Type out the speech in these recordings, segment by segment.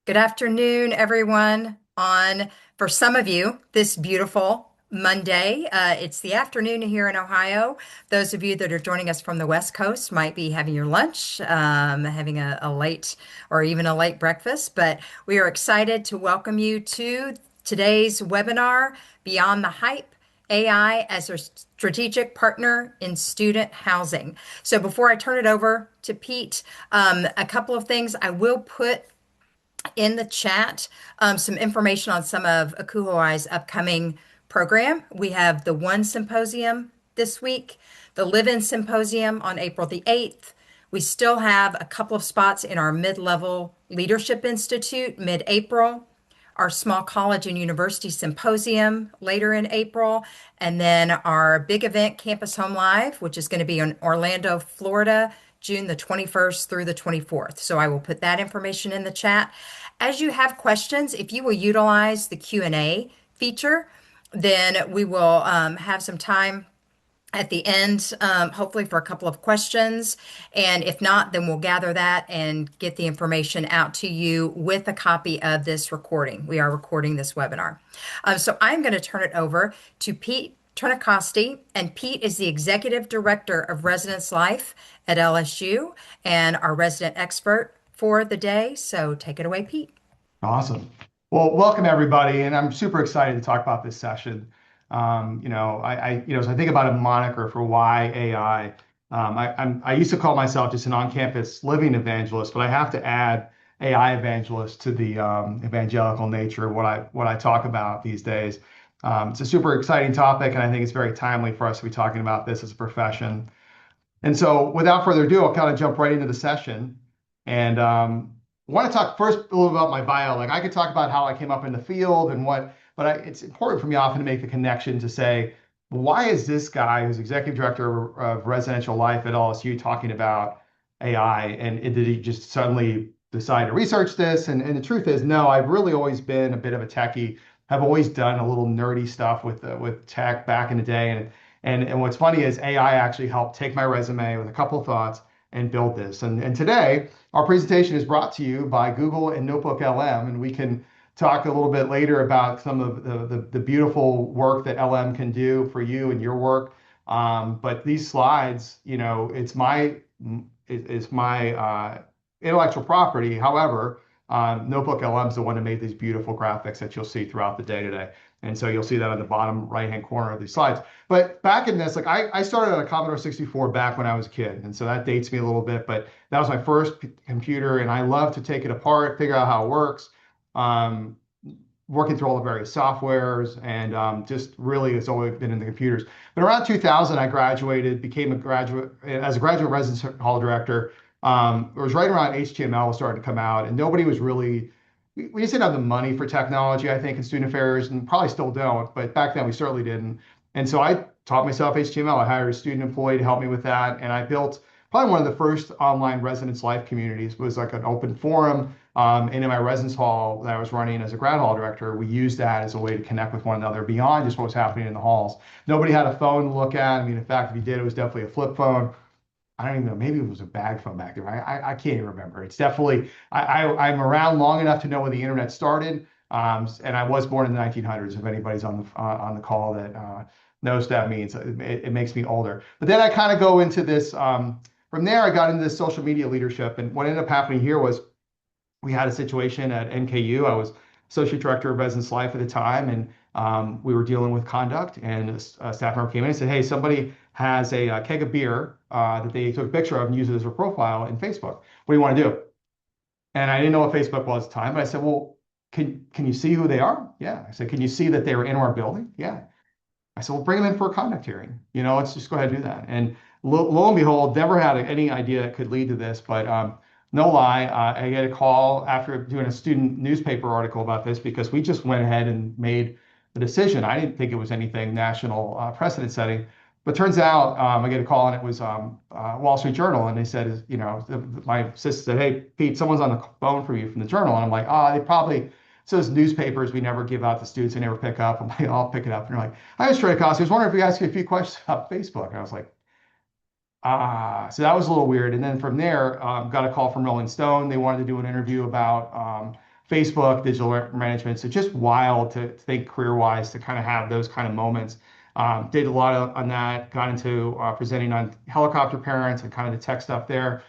Good afternoon, everyone. For some of you, this beautiful Monday. It's the afternoon here in Ohio. Those of you that are joining us from the West Coast might be having your lunch, having a late or even a late breakfast. But we are excited to welcome you to today's webinar, Beyond the Hype. AI as a strategic partner in student housing. So before I turn it over to Pete, a couple of things I will put in the chat some information on some of ACUHO-I's upcoming program. We have the One Symposium this week, the Live-In Symposium on April the 8th. We still have a couple of spots in our Mid-Level Leadership Institute mid-April, our Small College and University Symposium later in April, and then our big event, Campus Home Live, which is going to be in Orlando, Florida, June the 21st through the 24th. So I will put that information in the chat. As you have questions, if you will utilize the Q&A feature, then we will have some time at the end, hopefully for a couple of questions. And if not, then we'll gather that and get the information out to you with a copy of this recording. We are recording this webinar. So I'm going to turn it over to Pete Trentacoste, and Pete is the Executive Director of Residence Life at LSU and our resident expert for the day. So take it away, Pete. Awesome. Well, welcome everybody, and I'm super excited to talk about this session. As I think about a moniker for why AI, I used to call myself just an on-campus living evangelist, but I have to add AI evangelist to the evangelical nature of what I talk about these days. It's a super exciting topic, and I think it's very timely for us to be talking about this as a profession. And so, without further ado, I'll kind of jump right into the session. And I want to talk first a little about my bio. Like I could talk about how I came up in the field and it's important for me often to make the connection to say, why is this guy who's executive director of residential life at LSU talking about AI? And did he just suddenly decide to research this? And the truth is, no, I've really always been a bit of a techie. I've always done a little nerdy stuff with tech back in the day. And what's funny is AI actually helped take my resume with a couple of thoughts and build this. And today, our presentation is brought to you by Google and Notebook LM, and we can talk a little bit later about some of the beautiful work that LM can do for you and your work. But these slides, it's my intellectual property. However, Notebook LM is the one that made these beautiful graphics that you'll see throughout the day today. And so you'll see that on the bottom right-hand corner of these slides. But back in this, like I started on a Commodore 64 back when I was a kid. And so that dates me a little bit, but that was my first computer. And I love to take it apart, figure out how it works, working through all the various softwares, and just really it's always been in the computers. But around 2000, I graduated, became a graduate, as a graduate residence hall director. It was right around HTML was starting to come out, and nobody was really, we just didn't have the money for technology, I think, in student affairs, and probably still don't, but back then we certainly didn't. And so I taught myself HTML. I hired a student employee to help me with that, and I built probably one of the first online residence life communities. It was like an open forum, and in my residence hall that I was running as a grad hall director, we used that as a way to connect with one another beyond just what was happening in the halls. Nobody had a phone to look at. I mean, in fact, if you did, it was definitely a flip phone. I don't even know. Maybe it was a bag phone back there. I can't even remember. It's definitely, I'm around long enough to know when the internet started. And I was born in the 1900s, if anybody's on the call that knows what that means. It makes me older. But then I kind of go into this, from there, I got into this social media leadership. And what ended up happening here was we had a situation at NKU. I was associate director of residence life at the time, and we were dealing with conduct. And a staff member came in and said, "Hey, somebody has a keg of beer that they took a picture of and used it as a profile in Facebook. What do you want to do?" And I didn't know what Facebook was at the time, but I said, "Well, can you see who they are?" "Yeah." I said, "Can you see that they were in our building?" "Yeah." I said, "Well, bring them in for a conduct hearing. Let's just go ahead and do that." And lo and behold, never had any idea it could lead to this, but no lie, I get a call after doing a student newspaper article about this because we just went ahead and made the decision. I didn't think it was anything national precedent setting, but turns out I get a call and it was Wall Street Journal, and they said, my assistant said, "Hey, Pete, someone's on the phone for you from the Journal," and I'm like, they probably. So those newspapers we never give out to students, they never pick up. I'm like, "I'll pick it up." And they're like, "Hi, Mr. Trentacoste, I was wondering if we could ask you a few questions about Facebook." And I was like, so that was a little weird. And then from there, got a call from Rolling Stone. They wanted to do an interview about Facebook, digital management. So just wild to think career-wise to kind of have those kind of moments. Did a lot on that, got into presenting on helicopter parents and kind of the tech stuff there.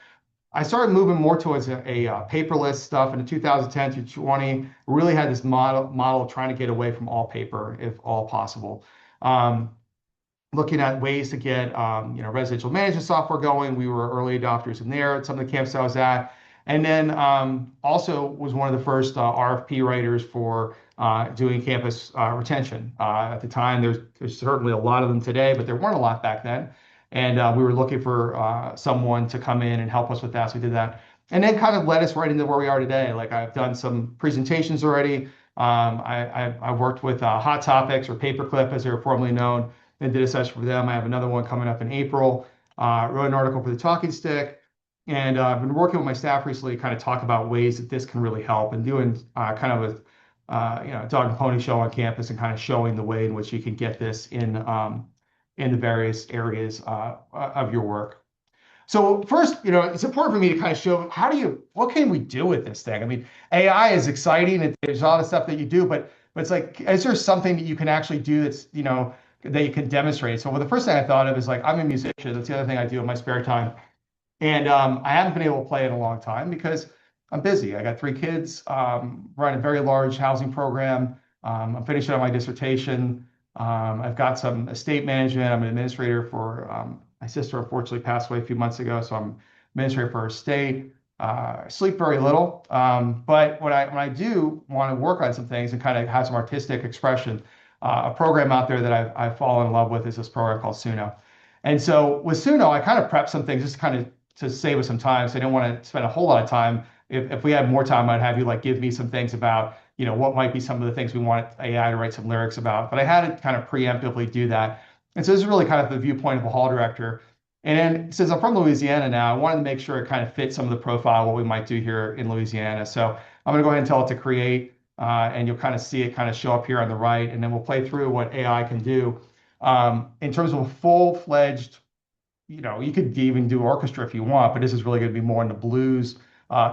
I started moving more towards a paperless stuff in 2010 to 20. Really had this model of trying to get away from all paper, if all possible. Um, Looking at ways to get residential management software going. We were early adopters in there at some of the camps I was at. And then also was one of the first RFP writers for doing campus retention. At the time, there's certainly a lot of them today, but there weren't a lot back then. And we were looking for someone to come in and help us with that. So we did that. And then kind of led us right into where we are today. Like I've done some presentations already. I've worked with Hot Topics or Paperclip, as they were formerly known, and did a session for them. I have another one coming up in April. Wrote an article for the Talking Stick, and I've been working with my staff recently to kind of talk about ways that this can really help, and doing kind of a dog and pony show on campus and kind of showing the way in which you can get this in the various areas of your work. So first, it's important for me to kind of show what can we do with this thing? I mean, AI is exciting, and there's all the stuff that you do, but it's like, is there something that you can actually do that's, that you can demonstrate? So well, the first thing I thought of is like, I'm a musician. That's the other thing I do in my spare time. And I haven't been able to play in a long time because I'm busy. I got 3 kids, run a very large housing program. I'm finishing up my dissertation. I've got some estate management. I'm an administrator for my sister, unfortunately passed away a few months ago, so I'm administrator for her estate. I sleep very little, but when I do want to work on some things and kind of have some artistic expression, a program out there that I've fallen in love with is this program called Suno. And so with Suno, I kind of prepped some things just kind of to save us some time. So I didn't want to spend a whole lot of time. If we had more time, I'd have you like give me some things about, what might be some of the things we want AI to write some lyrics about. But I had to kind of preemptively do that. And so this is really kind of the viewpoint of a hall director. And then since I'm from Louisiana now, I wanted to make sure it kind of fits some of the profile, what we might do here in Louisiana. So I'm going to go ahead and tell it to create, and you'll kind of see it kind of show up here on the right. And then we'll play through what AI can do. In terms of a full-fledged, you could even do orchestra if you want, but this is really going to be more in the blues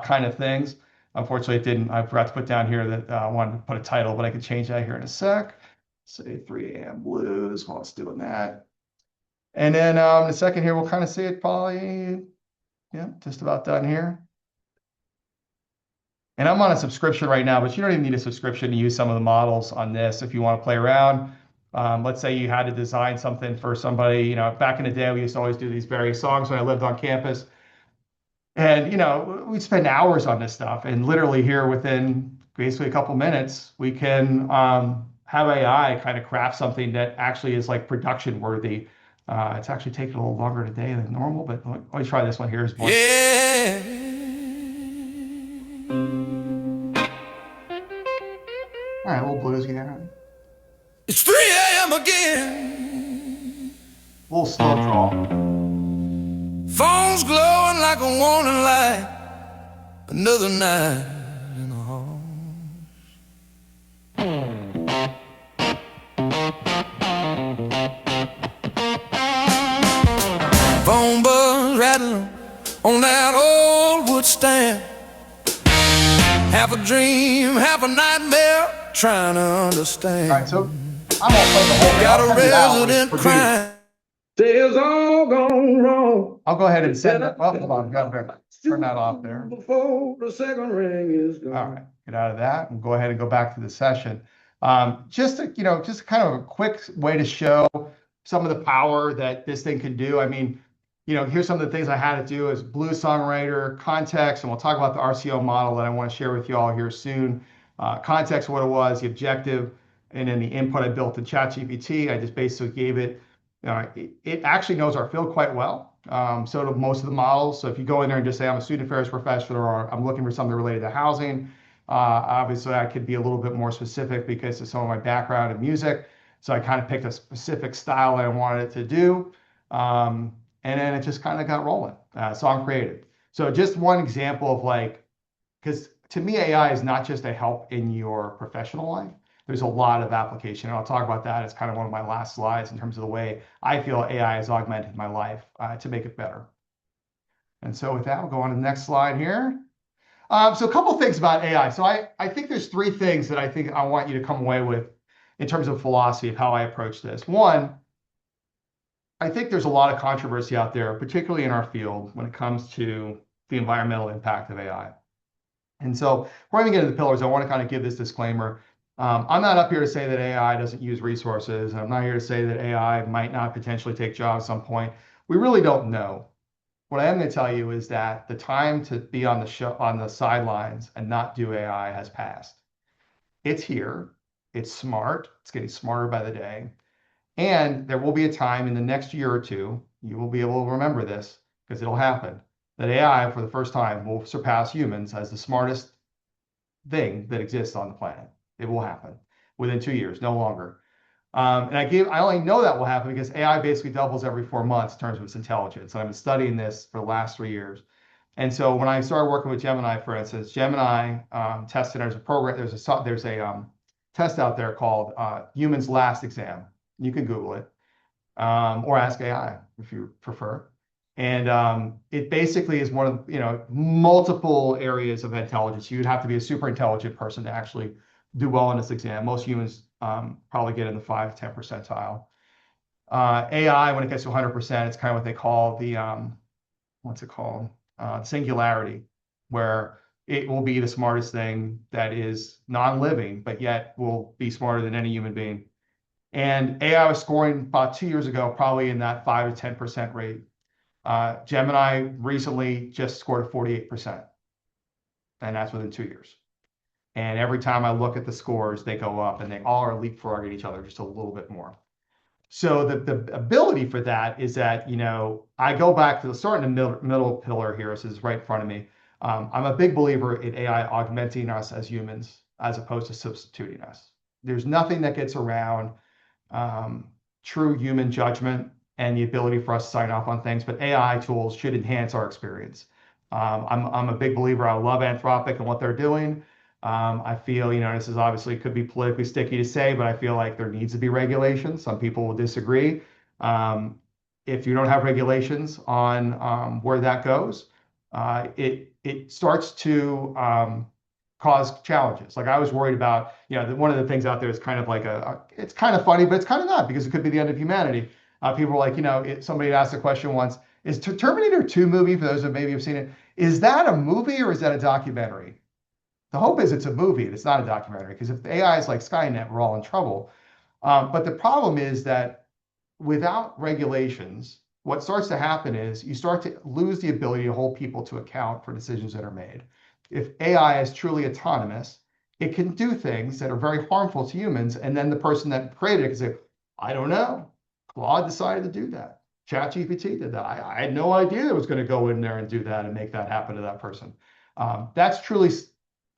kind of things. Unfortunately, it didn't. I forgot to put down here that I wanted to put a title, but I could change that here in a sec. Say 3 a.m. blues while it's doing that. And then in a second here, we'll kind of see it probably, yeah, just about done here. And I'm on a subscription right now, but you don't even need a subscription to use some of the models on this if you want to play around. Let's say you had to design something for somebody, back in the day, we used to always do these various songs when I lived on campus. And, we'd spend hours on this stuff. And literally here within basically a couple minutes, we can have AI kind of craft something that actually is like production worthy. It's actually taking a little longer today than normal, but let me try this one here. Yeah. All right, a little bluesy there. It's 3 a.m. again. A little slow draw. Phone's glowing like a warning light. Another night in the hall. Phone buzz rattling on that old wood stand. Half a dream, half a nightmare, trying to understand. All right, so I'm gonna play the whole. Got a resident crying. Sales all gone wrong. I'll go ahead and send that. Well, hold on, got to turn that off there. Before the second ring is gone. All right, get out of that and go ahead and go back to the session. Just kind of a quick way to show some of the power that this thing can do. I mean, here's some of the things I had to do as blues songwriter, context, and we'll talk about the RCO model that I want to share with you all here soon. Context, what it was, the objective, and then the input I built in ChatGPT. I just basically gave it, it actually knows our field quite well. So do most of the models. So if you go in there and just say, I'm a student affairs professional, or I'm looking for something related to housing, obviously I could be a little bit more specific because of some of my background in music. So I kind of picked a specific style that I wanted it to do. And then it just kind of got rolling. Song created. So just one example of because to me, AI is not just a help in your professional life. There's a lot of application. And I'll talk about that. It's kind of one of my last slides in terms of the way I feel AI has augmented my life to make it better. And so with that, we'll go on to the next slide here. So a couple of things about AI. So I think there's three things that I think I want you to come away with in terms of philosophy of how I approach this. One, I think there's a lot of controversy out there, particularly in our field, when it comes to the environmental impact of AI. And so before I even get into the pillars, I want to kind of give this disclaimer. I'm not up here to say that AI doesn't use resources. I'm not here to say that AI might not potentially take jobs at some point. We really don't know. What I am going to tell you is that the time to be on the show, on the sidelines and not do AI has passed. It's here. It's smart. It's getting smarter by the day. And there will be a time in the next year or two, you will be able to remember this because it'll happen, that AI for the first time will surpass humans as the smartest thing that exists on the planet. It will happen within 2 years, no longer. I only know that will happen because AI basically doubles every 4 months in terms of its intelligence. And I've been studying this for the last 3 years. And so when I started working with Gemini, for instance, Gemini tested, there's a program, there's a test out there called Human's Last Exam. You can Google it, or ask AI if you prefer. And it basically is one of, multiple areas of intelligence. You'd have to be a super intelligent person to actually do well in this exam. Most humans probably get in the 5 to 10 percentile. AI, when it gets to 100%, it's kind of what they call the, what's it called? Singularity, where it will be the smartest thing that is non-living, but yet will be smarter than any human being. And AI was scoring about 2 years ago, probably in that 5 to 10% rate. Gemini recently just scored a 48%, and that's within 2 years. And every time I look at the scores, they go up, and they all are leapfrogging each other just a little bit more. So the ability for that is that, I go back to the sort of middle pillar here. This is right in front of me. I'm a big believer in AI augmenting us as humans as opposed to substituting us. There's nothing that gets around true human judgment and the ability for us to sign off on things, but AI tools should enhance our experience. I'm a big believer. I love Anthropic and what they're doing. I feel, this is obviously could be politically sticky to say, but I feel like there needs to be regulations. Some people will disagree. If you don't have regulations on where that goes, it starts to cause challenges. Like I was worried about, one of the things out there is kind of like it's kind of funny, but it's kind of not because it could be the end of humanity. People were like, somebody asked a question once, is Terminator 2 movie, for those that maybe have seen it, is that a movie or is that a documentary? The hope is it's a movie. It's not a documentary because if the AI is like Skynet, we're all in trouble. But the problem is that without regulations, what starts to happen is you start to lose the ability to hold people to account for decisions that are made. If AI is truly autonomous, it can do things that are very harmful to humans. And then the person that created it can say, I don't know. Claude decided to do that. ChatGPT did that. I had no idea it was going to go in there and do that and make that happen to that person. That's truly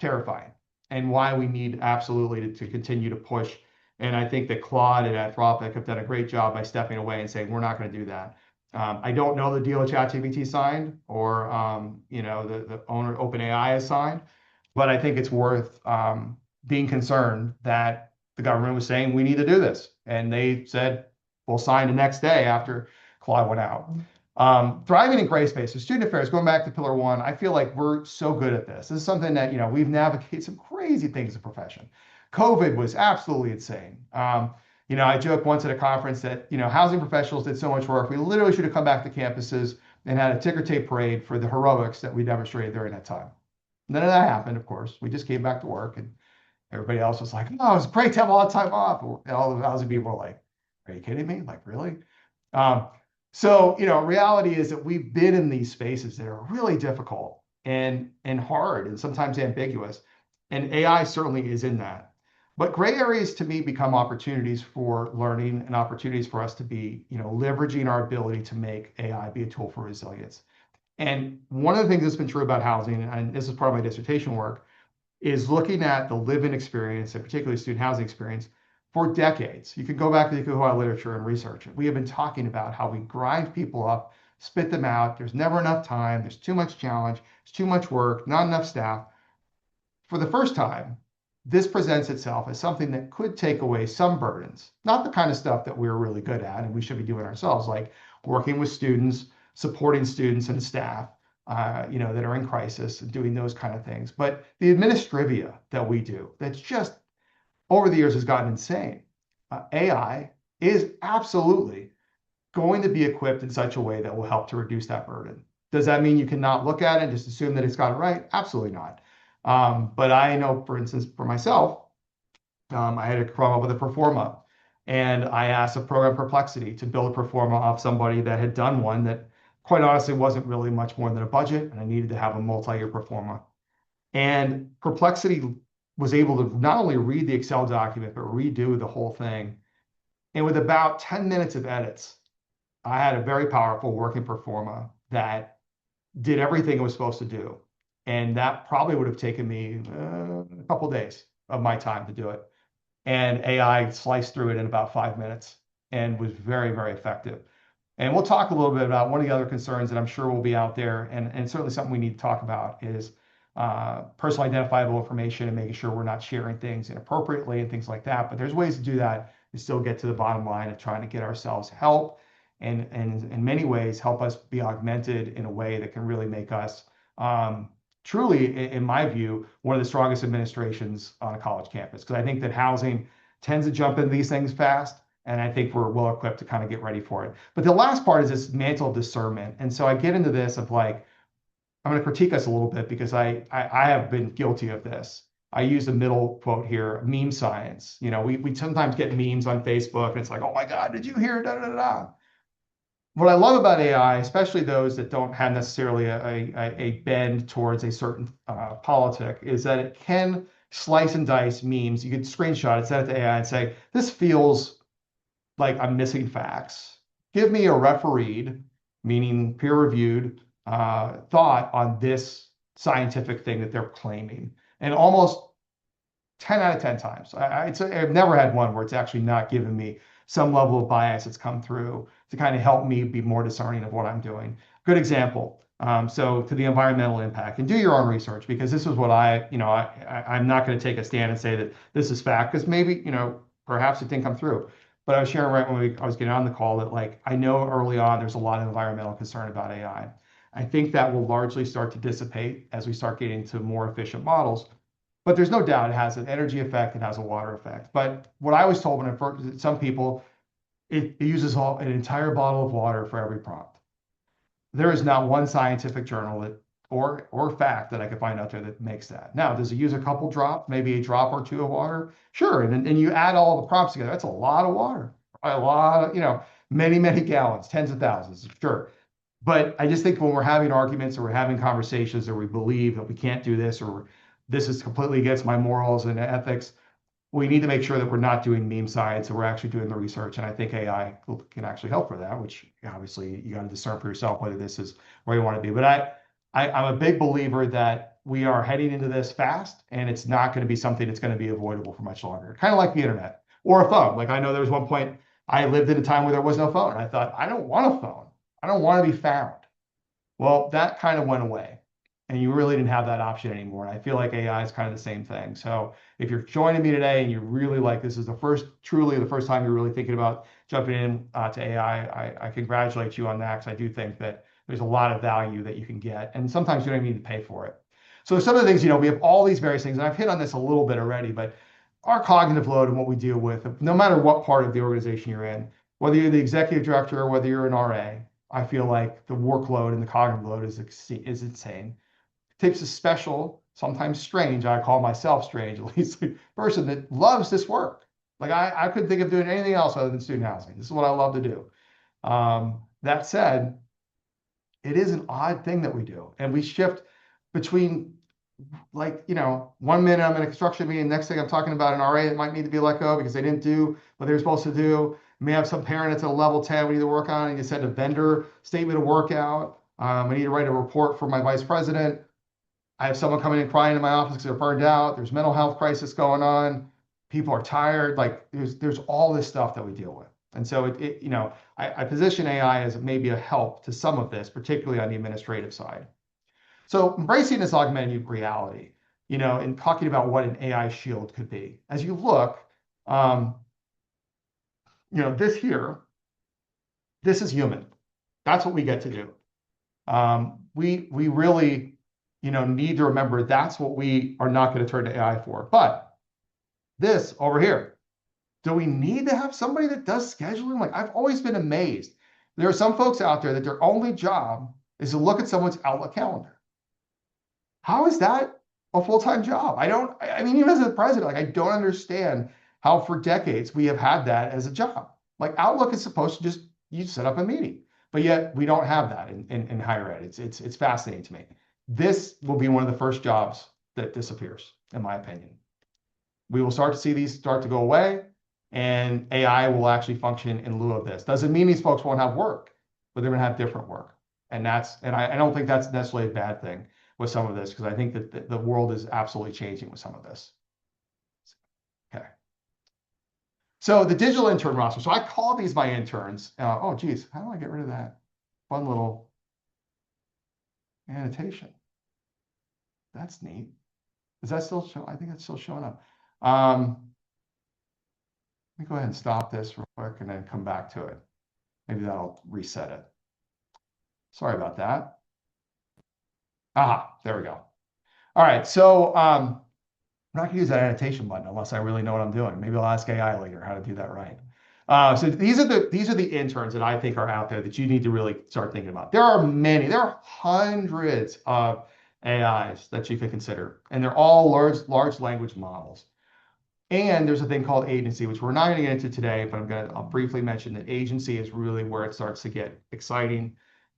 terrifying and why we need absolutely to continue to push. And I think that Claude and Anthropic have done a great job by stepping away and saying, we're not going to do that. I don't know the deal ChatGPT signed or, the owner OpenAI has signed, but I think it's worth being concerned that the government was saying we need to do this. And they said, we'll sign the next day after Claude went out. Thriving in gray space. So student affairs, going back to pillar one, I feel like we're so good at this. This is something that, we've navigated some crazy things in profession. COVID was absolutely insane. I joked once at a conference that, housing professionals did so much work. We literally should have come back to campuses and had a ticker tape parade for the heroics that we demonstrated during that time. None of that happened, of course. We just came back to work and everybody else was like, oh, it was great to have all that time off. And all the housing people were like, are you kidding me? Like, really? So, reality is that we've been in these spaces that are really difficult and hard and sometimes ambiguous. And AI certainly is in that. But gray areas to me become opportunities for learning and opportunities for us to be, leveraging our ability to make AI be a tool for resilience. And one of the things that's been true about housing, and this is part of my dissertation work, is looking at the live-in experience and particularly student housing experience for decades. You can go back to the ACUHO-I literature and research it. We have been talking about how we grind people up, spit them out. There's never enough time. There's too much challenge. There's too much work, not enough staff. For the first time, this presents itself as something that could take away some burdens, not the kind of stuff that we're really good at and we should be doing ourselves, like working with students, supporting students and staff, that are in crisis and doing those kind of things. But the administrivia that we do, that's just over the years has gotten insane. AI is absolutely going to be equipped in such a way that will help to reduce that burden. Does that mean you cannot look at it and just assume that it's got it right? Absolutely not. But I know, for instance, for myself, I had to come up with a performa, and I asked a program Perplexity to build a performa off somebody that had done one that, quite honestly, wasn't really much more than a budget, and I needed to have a multi-year performa. And Perplexity was able to not only read the Excel document, but redo the whole thing. And with about 10 minutes of edits, I had a very powerful working performa that did everything it was supposed to do. And that probably would have taken me a couple of days of my time to do it. And AI sliced through it in about 5 minutes and was very, very effective. And we'll talk a little bit about one of the other concerns that I'm sure will be out there, and certainly something we need to talk about is personal identifiable information and making sure we're not sharing things inappropriately and things like that. But there's ways to do that and still get to the bottom line of trying to get ourselves help and in many ways help us be augmented in a way that can really make us truly, in my view, one of the strongest administrations on a college campus. Because I think that housing tends to jump into these things fast, and I think we're well equipped to kind of get ready for it. But the last part is this mantle of discernment. And so I get into this of like, I'm going to critique us a little bit because I have been guilty of this. I use the middle quote here, meme science. We sometimes get memes on Facebook, and it's like, oh my God, did you hear? Da, da, da, da. What I love about AI, especially those that don't have necessarily a bend towards a certain politic, is that it can slice and dice memes. You could screenshot it, send it to AI, and say, this feels like I'm missing facts. Give me a refereed, meaning peer-reviewed, thought on this scientific thing that they're claiming. And almost 10 out of 10 times, I've never had one where it's actually not given me some level of bias that's come through to kind of help me be more discerning of what I'm doing. Good example. So to the environmental impact, and do your own research, because this is what I'm not going to take a stand and say that this is fact, because maybe, perhaps it didn't come through. But I was sharing right when I was getting on the call that, like, I know early on there's a lot of environmental concern about AI. I think that will largely start to dissipate as we start getting to more efficient models. But there's no doubt it has an energy effect, it has a water effect. But what I was told when some people, it uses an entire bottle of water for every prompt. There is not one scientific journal or fact that I could find out there that makes that. Now, does it use a couple drops, maybe a drop or two of water? Sure. And you add all the prompts together, that's a lot of water. A lot of, many, many gallons, tens of thousands, sure. But I just think when we're having arguments or we're having conversations or we believe that we can't do this or this is completely against my morals and ethics, we need to make sure that we're not doing meme science and we're actually doing the research. And I think AI can actually help for that, which obviously you got to discern for yourself whether this is where you want to be. But I'm a big believer that we are heading into this fast, and it's not going to be something that's going to be avoidable for much longer. Kind of like the internet or a phone. Like, I know there was one point I lived in a time where there was no phone. And I thought, I don't want a phone. I don't want to be found. Well, that kind of went away, and you really didn't have that option anymore. And I feel like AI is kind of the same thing. So if you're joining me today and you really like this is truly the first time you're really thinking about jumping in to AI, I congratulate you on that, because I do think that there's a lot of value that you can get, and sometimes you don't even need to pay for it. So some of the things, we have all these various things, and I've hit on this a little bit already, but our cognitive load and what we deal with, no matter what part of the organization you're in, whether you're the executive director or whether you're an RA, I feel like the workload and the cognitive load is insane. It takes a special, sometimes strange, I call myself strange, at least, person that loves this work. Like, I couldn't think of doing anything else other than student housing. This is what I love to do. That said, it is an odd thing that we do. And we shift between, like, 1 minute I'm in a construction meeting, next thing I'm talking about an RA that might need to be let go because they didn't do what they were supposed to do. You may have some parent that's at a level 10 we need to work on, and you send a vendor statement of workout. I need to write a report for my vice president. I have someone coming in crying in my office because they're burned out. There's mental health crisis going on. People are tired. Like, there's all this stuff that we deal with. And so I position AI as maybe a help to some of this, particularly on the administrative side. So embracing this augmented reality, and talking about what an AI shield could be. As you look, this here, this is human. That's what we get to do. we really, need to remember that's what we are not going to turn to AI for. But this over here, do we need to have somebody that does scheduling? Like, I've always been amazed. There are some folks out there that their only job is to look at someone's Outlook calendar. How is that a full-time job? I mean, even as a president, like, I don't understand how for decades we have had that as a job. Like, Outlook is supposed to just, you set up a meeting, but yet we don't have that in higher ed. It's fascinating to me. This will be one of the first jobs that disappears, in my opinion. We will start to see these start to go away, and AI will actually function in lieu of this. Doesn't mean these folks won't have work, but they're going to have different work. And I don't think that's necessarily a bad thing with some of this, because I think that the world is absolutely changing with some of this. Okay. So the digital intern roster. So I call these my interns. Oh, geez, how do I get rid of that fun little annotation? That's neat. Is that still showing? I think it's still showing up. Let me go ahead and stop this real quick and then come back to it. Maybe that'll reset it. Sorry about that. There we go. All right, so I'm not going to use that annotation button unless I really know what I'm doing. Maybe I'll ask AI later how to do that right. So these are the interns that I think are out there that you need to really start thinking about. There are hundreds of AIs that you can consider, and they're all large language models. And there's a thing called agency, which we're not going to get into today, but I'll briefly mention that agency is really where it starts to get exciting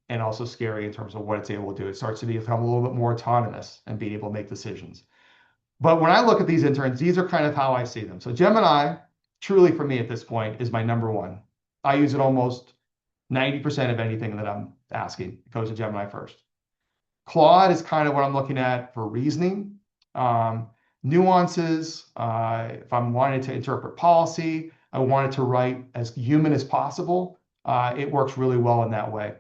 and also scary in terms of what it's able to do. It starts to become a little bit more autonomous and being able to make decisions. But when I look at these interns, these are kind of how I see them. So Gemini, truly for me at this point, is my number one. I use it almost 90% of anything that I'm asking. It goes to Gemini first. Claude is kind of what I'm looking at for reasoning. Nuances, if I'm wanting to interpret policy, I want it to write as human as possible. It works really well in that way.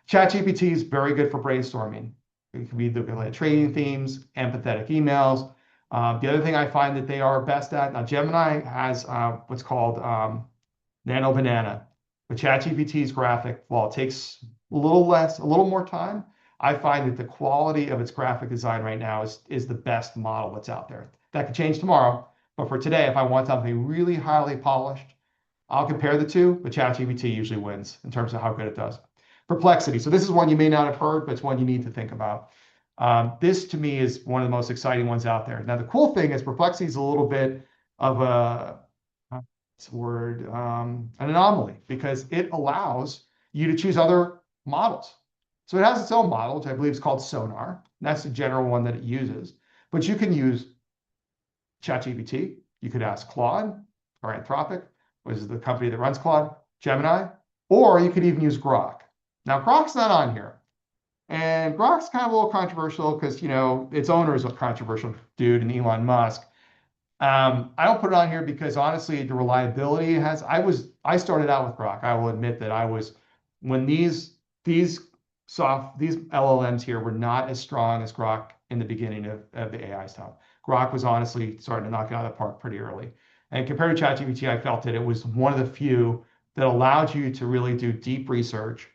ChatGPT is very good for brainstorming. It can be the trading themes, empathetic emails. The other thing I find that they are best at, now Gemini has what's called Nano Banana. But ChatGPT's graphic, while it takes a little more time, I find that the quality of its graphic design right now is the best model that's out there. That could change tomorrow, but for today, if I want something really highly polished, I'll compare the two, but ChatGPT usually wins in terms of how good it does. Perplexity. So this is one you may not have heard, but it's one you need to think about. This to me is one of the most exciting ones out there. Now, the cool thing is Perplexity is a little bit of an anomaly, because it allows you to choose other models. So it has its own model, which I believe is called Sonar. That's the general one that it uses. But you can use ChatGPT. You could ask Claude or Anthropic, which is the company that runs Claude, Gemini, or you could even use Grok. Now, Grok's not on here. And Grok's kind of a little controversial because, its owner is a controversial dude, and Elon Musk. I don't put it on here because honestly, the reliability I started out with Grok. I will admit that when these LLMs here were not as strong as Grok in the beginning of the AI stuff. Grok was honestly starting to knock it out of the park pretty early. And compared to ChatGPT, I felt that it was one of the few that allowed you to really do deep research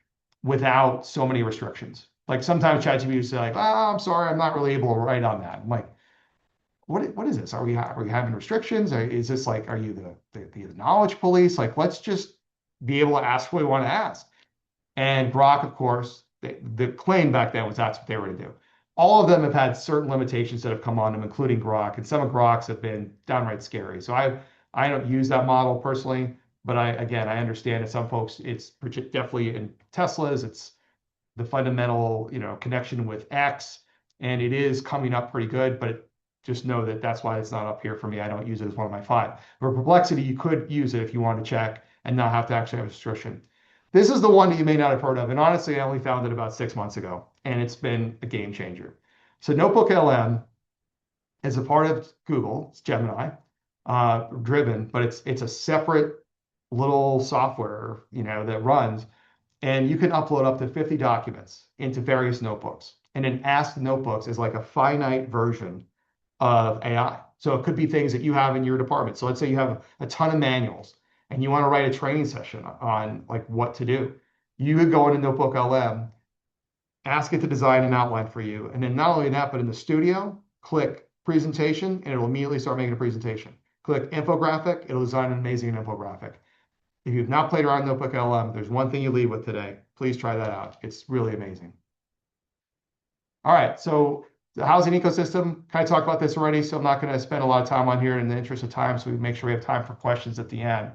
without so many restrictions. Like sometimes ChatGPT would say like, I'm sorry, I'm not really able to write on that. I'm like, what is this? Are we having restrictions? Is this like, are you the knowledge police? Like, let's just be able to ask what we want to ask. And Grok, of course, the claim back then was that's what they were to do. All of them have had certain limitations that have come on them, including Grok, and some of Grok's have been downright scary. So I don't use that model personally, but I understand that some folks, it's definitely in Teslas, it's the fundamental, connection with X, and it is coming up pretty good, but just know that that's why it's not up here for me. I don't use it as one of my 5. For Perplexity, you could use it if you want to check and not have to actually have a restriction. This is the one that you may not have heard of, and honestly, I only found it about 6 months ago, and it's been a game changer. So Notebook LM is a part of Google, it's Gemini driven, but it's a separate little software, that runs, and you can upload up to 50 documents into various notebooks. And then Ask Notebooks is like a finite version of AI. So it could be things that you have in your department. So let's say you have a ton of manuals and you want to write a training session on like what to do. You could go into Notebook LM, ask it to design an outline for you. And then not only that, but in the studio, click presentation, and it'll immediately start making a presentation. Click infographic, it'll design an amazing infographic. If you've not played around Notebook LM, there's one thing you leave with today. Please try that out. It's really amazing. All right, so the housing ecosystem, kind of talked about this already, so I'm not going to spend a lot of time on here in the interest of time, so we make sure we have time for questions at the end.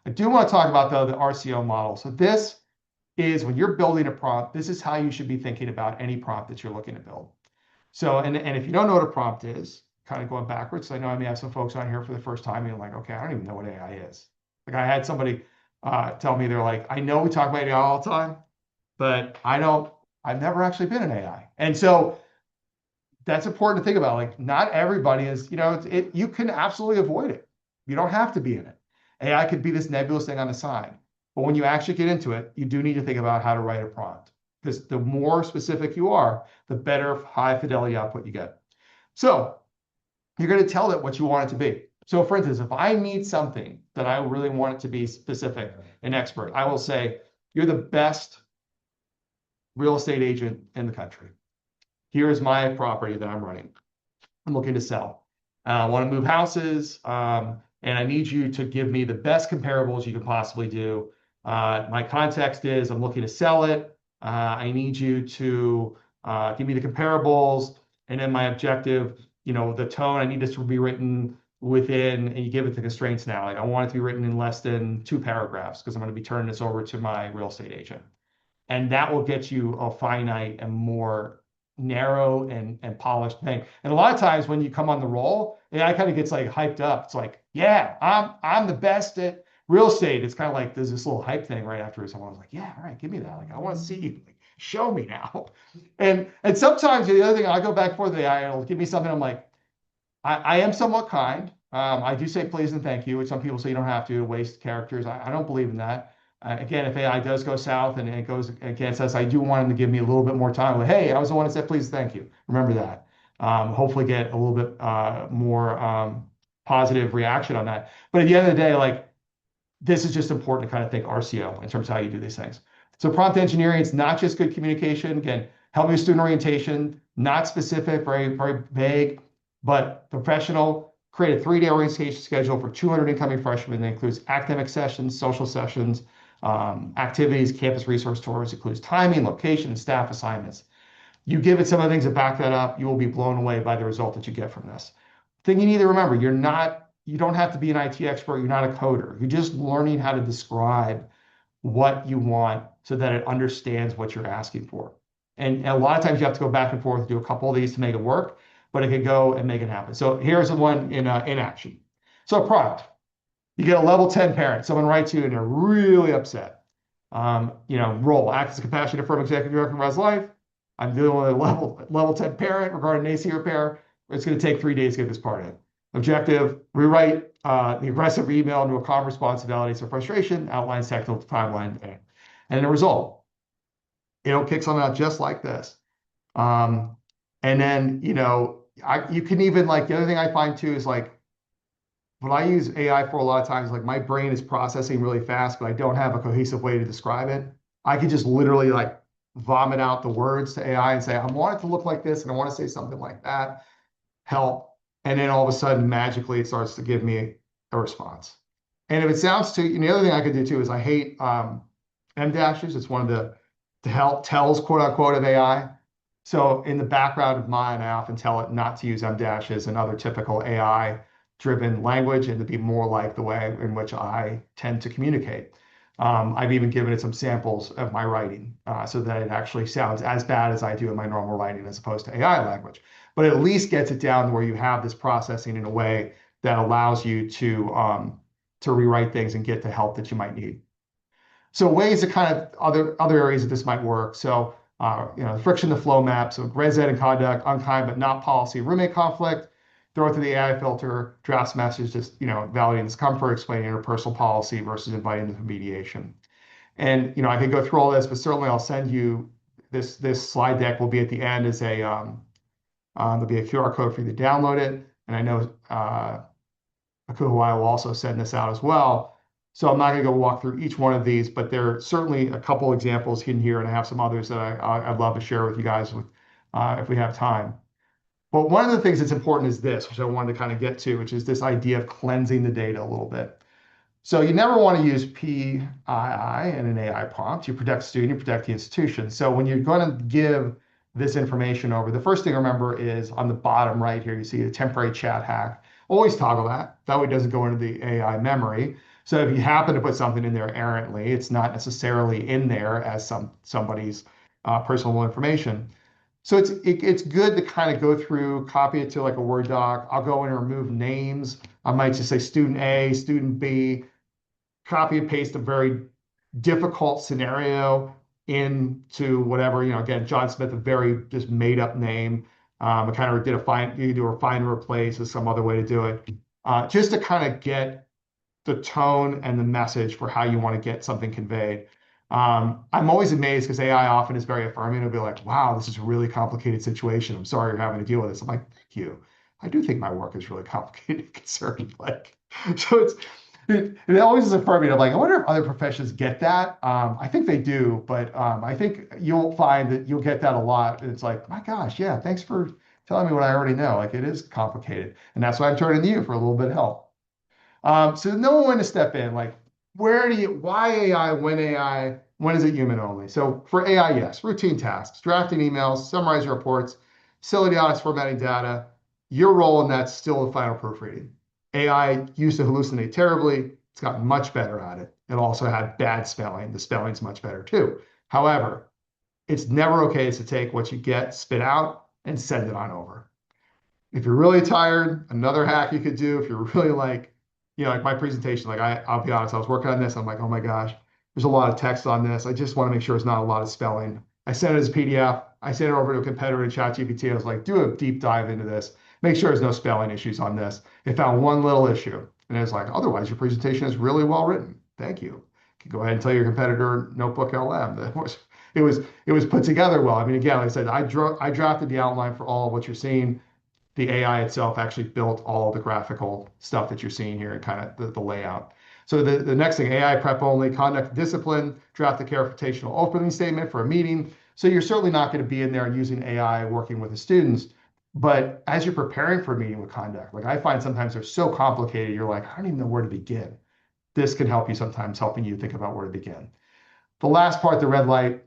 I do want to talk about, though, the RCO model. So this is when you're building a prompt, this is how you should be thinking about any prompt that you're looking to build. So, and if you don't know what a prompt is, kind of going backwards, I know I may have some folks on here for the first time, and you're like, okay, I don't even know what AI is. Like I had somebody tell me, they're like, I know we talk about AI all the time, but I've never actually been in AI. And so that's important to think about. Like not everybody is, you can absolutely avoid it. You don't have to be in it. AI could be this nebulous thing on the side. But when you actually get into it, you do need to think about how to write a prompt. Because the more specific you are, the better high fidelity output you get. So you're going to tell it what you want it to be. So for instance, if I need something that I really want it to be specific and expert, I will say, you're the best real estate agent in the country. Here's my property that I'm running. I'm looking to sell. I want to move houses, and I need you to give me the best comparables you can possibly do. My context is I'm looking to sell it. I need you to give me the comparables, and then my objective, the tone, I need this to be written within, and you give it the constraints now. Like I want it to be written in less than 2 paragraphs because I'm going to be turning this over to my real estate agent. And that will get you a finite and more narrow and polished thing. And a lot of times when you come on the roll, AI kind of gets like hyped up. It's like, yeah, I'm the best at real estate. It's kind of like there's this little hype thing right after someone's like, yeah, all right, give me that. Like I want to see you. Like, show me now. And sometimes the other thing, I go back and forth with AI, it'll give me something. I'm like, I am somewhat kind. I do say please and thank you, which some people say you don't have to waste characters. I don't believe in that. Again, if AI does go south and it goes against us, I do want him to give me a little bit more time. Like, hey, I was the one that said please, thank you. Remember that. Hopefully get a little bit more positive reaction on that. But at the end of the day, like this is just important to kind of think RCO in terms of how you do these things. So prompt engineering, it's not just good communication. Again, help me with student orientation, not specific, very, very vague, but professional. Create a 3-day orientation schedule for 200 incoming freshmen that includes academic sessions, social sessions, activities, campus resource tours, includes timing, location, and staff assignments. You give it some of the things that back that up, you will be blown away by the result that you get from this. Thing you need to remember, you don't have to be an IT expert, you're not a coder. You're just learning how to describe what you want so that it understands what you're asking for. And a lot of times you have to go back and forth, do a couple of these to make it work, but it can go and make it happen. So here's the one in action. So product. You get a level 10 parent. Someone writes you and they're really upset. Role, act as a compassionate firm executive director of his life. I'm dealing with a level 10 parent regarding AC repair. It's going to take 3 days to get this part in. Objective, rewrite the aggressive email into a calm response, validates their frustration, outlines technical timeline, and the result. It'll kick something out just like this. And then, you can even like, the other thing I find too is like, what I use AI for a lot of times, like my brain is processing really fast, but I don't have a cohesive way to describe it. I could just literally like vomit out the words to AI and say, I want it to look like this, and I want to say something like that. Help. And then all of a sudden, magically, it starts to give me a response. And if it sounds too, the other thing I could do too is I hate M dashes. It's one of the help tells, quote unquote, of AI. So in the background of mine, I often tell it not to use M dashes and other typical AI driven language and to be more like the way in which I tend to communicate. I've even given it some samples of my writing so that it actually sounds as bad as I do in my normal writing as opposed to AI language. But at least gets it down to where you have this processing in a way that allows you to rewrite things and get the help that you might need. So ways to kind of other areas that this might work. So friction to flow map. So res ed and conduct, unkind but not policy, roommate conflict. Throw it through the AI filter, drafts message, just validating discomfort, explaining interpersonal policy versus inviting them to mediation. And I could go through all this, but certainly I'll send you this slide deck. Will be at the end as there'll be a QR code for you to download it. And I know ACUHO-I will also send this out as well. So I'm not going to go walk through each one of these, but there are certainly a couple examples hidden here, and I have some others that I'd love to share with you guys if we have time. But one of the things that's important is this, which I wanted to kind of get to, which is this idea of cleansing the data a little bit. So you never want to use PII in an AI prompt. You protect the student, you protect the institution. So when you're going to give this information over, the first thing to remember is on the bottom right here, you see a temporary chat hack. Always toggle that. That way it doesn't go into the AI memory. So if you happen to put something in there errantly, it's not necessarily in there as somebody's personal information. So it's good to kind of go through, copy it to like a Word doc. I'll go in and remove names. I might just say student A, student B, copy and paste a very difficult scenario into whatever, again, John Smith, a very just made up name. I kind of you do a find and replace with some other way to do it, just to kind of get the tone and the message for how you want to get something conveyed. I'm always amazed because AI often is very affirming. It'll be like, wow, this is a really complicated situation. I'm sorry you're having to deal with this. I'm like, thank you. I do think my work is really complicated and concerning. Like, so it always is affirming. I'm like, I wonder if other professions get that. I think they do, but I think you'll find that you'll get that a lot. And it's like, my gosh, yeah, thanks for telling me what I already know. Like, it is complicated. And that's why I'm turning to you for a little bit of help. So know when to step in. Like, why AI, when is it human only? So for AI, yes, routine tasks, drafting emails, summarizing reports, facility audits, formatting data. Your role in that's still the final proofreading. AI used to hallucinate terribly. It's gotten much better at it. It also had bad spelling. The spelling's much better too. However, it's never okay to take what you get, spit out, and send it on over. If you're really tired, another hack you could do if you're really like, like my presentation, like I'll be honest, I was working on this. I'm like, oh my gosh, there's a lot of text on this. I just want to make sure it's not a lot of spelling. I sent it as a PDF. I sent it over to a competitor in ChatGPT. I was like, do a deep dive into this. Make sure there's no spelling issues on this. It found one little issue. And it was like, otherwise, your presentation is really well written. Thank you. You can go ahead and tell your competitor Notebook LM that it was put together well. I mean, again, like I said, I drafted the outline for all of what you're seeing. The AI itself actually built all of the graphical stuff that you're seeing here and kind of the layout. So the next thing, AI prep only, conduct discipline, draft a confrontational opening statement for a meeting. So you're certainly not going to be in there using AI working with the students. But as you're preparing for a meeting with conduct, like I find sometimes they're so complicated, you're like, I don't even know where to begin. This can help you sometimes, helping you think about where to begin. The last part, the red light,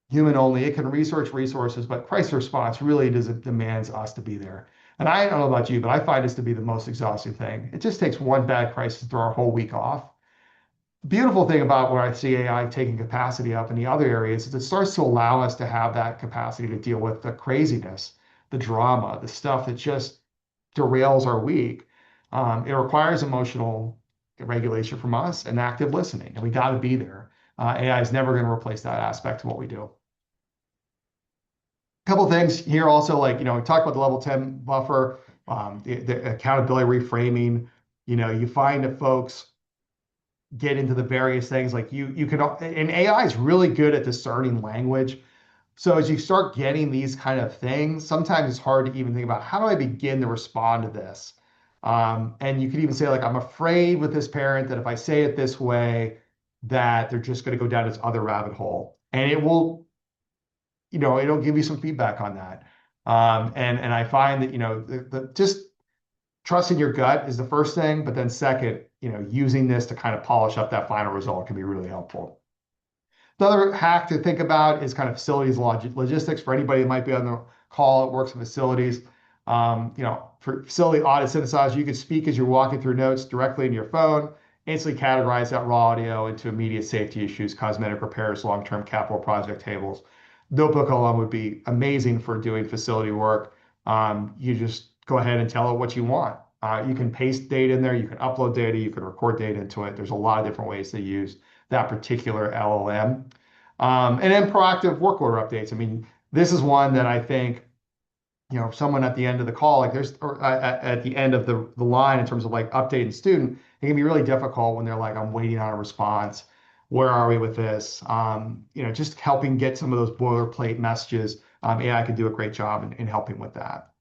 human only. It can research resources, but crisis response really demands us to be there. And I don't know about you, but I find this to be the most exhausting thing. It just takes one bad crisis to throw our whole week off. Beautiful thing about where I see AI taking capacity up in the other areas is it starts to allow us to have that capacity to deal with the craziness, the drama, the stuff that just derails our week. It requires emotional regulation from us and active listening, and we got to be there. AI is never going to replace that aspect of what we do. Couple of things here also, like, we talked about the level 10 buffer, the accountability reframing. You find that folks get into the various things like you can, and AI is really good at discerning language. So as you start getting these kind of things, sometimes it's hard to even think about how do I begin to respond to this. And you could even say, like, I'm afraid with this parent that if I say it this way, that they're just going to go down this other rabbit hole. And it'll give you some feedback on that. And I find that, just trusting your gut is the first thing, but then second, using this to kind of polish up that final result can be really helpful. The other hack to think about is kind of facilities logistics for anybody that might be on the call that works in facilities. For facility audit synthesizer, you can speak as you're walking through notes directly in your phone, instantly categorize that raw audio into immediate safety issues, cosmetic repairs, long-term capital project tables. Notebook alone would be amazing for doing facility work. You just go ahead and tell it what you want. You can paste data in there, you can upload data, you can record data into it. There's a lot of different ways to use that particular LLM. And then proactive work order updates. I mean, this is one that I think, someone at the end of the call, like or at the end of the line in terms of like updating student, it can be really difficult when they're like, I'm waiting on a response. Where are we with this? Just helping get some of those boilerplate messages. AI can do a great job in helping with that.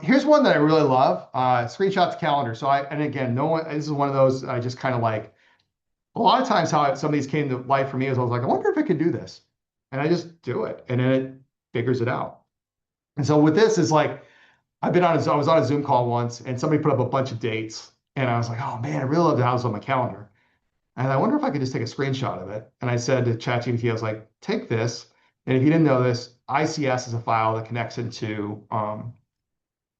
Here's one that I really love. Screenshot the calendar. So and again, no one, this is one of those I just kind of like, a lot of times how some of these came to life for me is I was like, I wonder if I could do this. And I just do it. And then it figures it out. And so with this is like, I was on a Zoom call once and somebody put up a bunch of dates. And I was like, oh man, I really love to have this on my calendar. And I wonder if I could just take a screenshot of it. And I said to ChatGPT, I was like, take this. And if you didn't know this, ICS is a file that connects into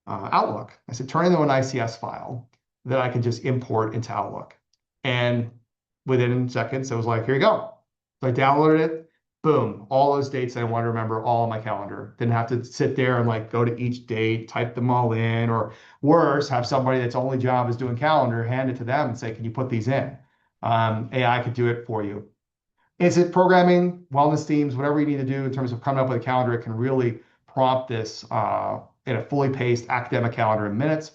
Outlook. I said, turn it into an ICS file that I can just import into Outlook. And within seconds, it was like, here you go. So I downloaded it. Boom. All those dates I want to remember all on my calendar. Didn't have to sit there and like go to each date, type them all in, or worse, have somebody that's only job is doing calendar, hand it to them and say, can you put these in? AI could do it for you. Is it programming, wellness themes, whatever you need to do in terms of coming up with a calendar? It can really prompt this in a fully paced academic calendar in minutes.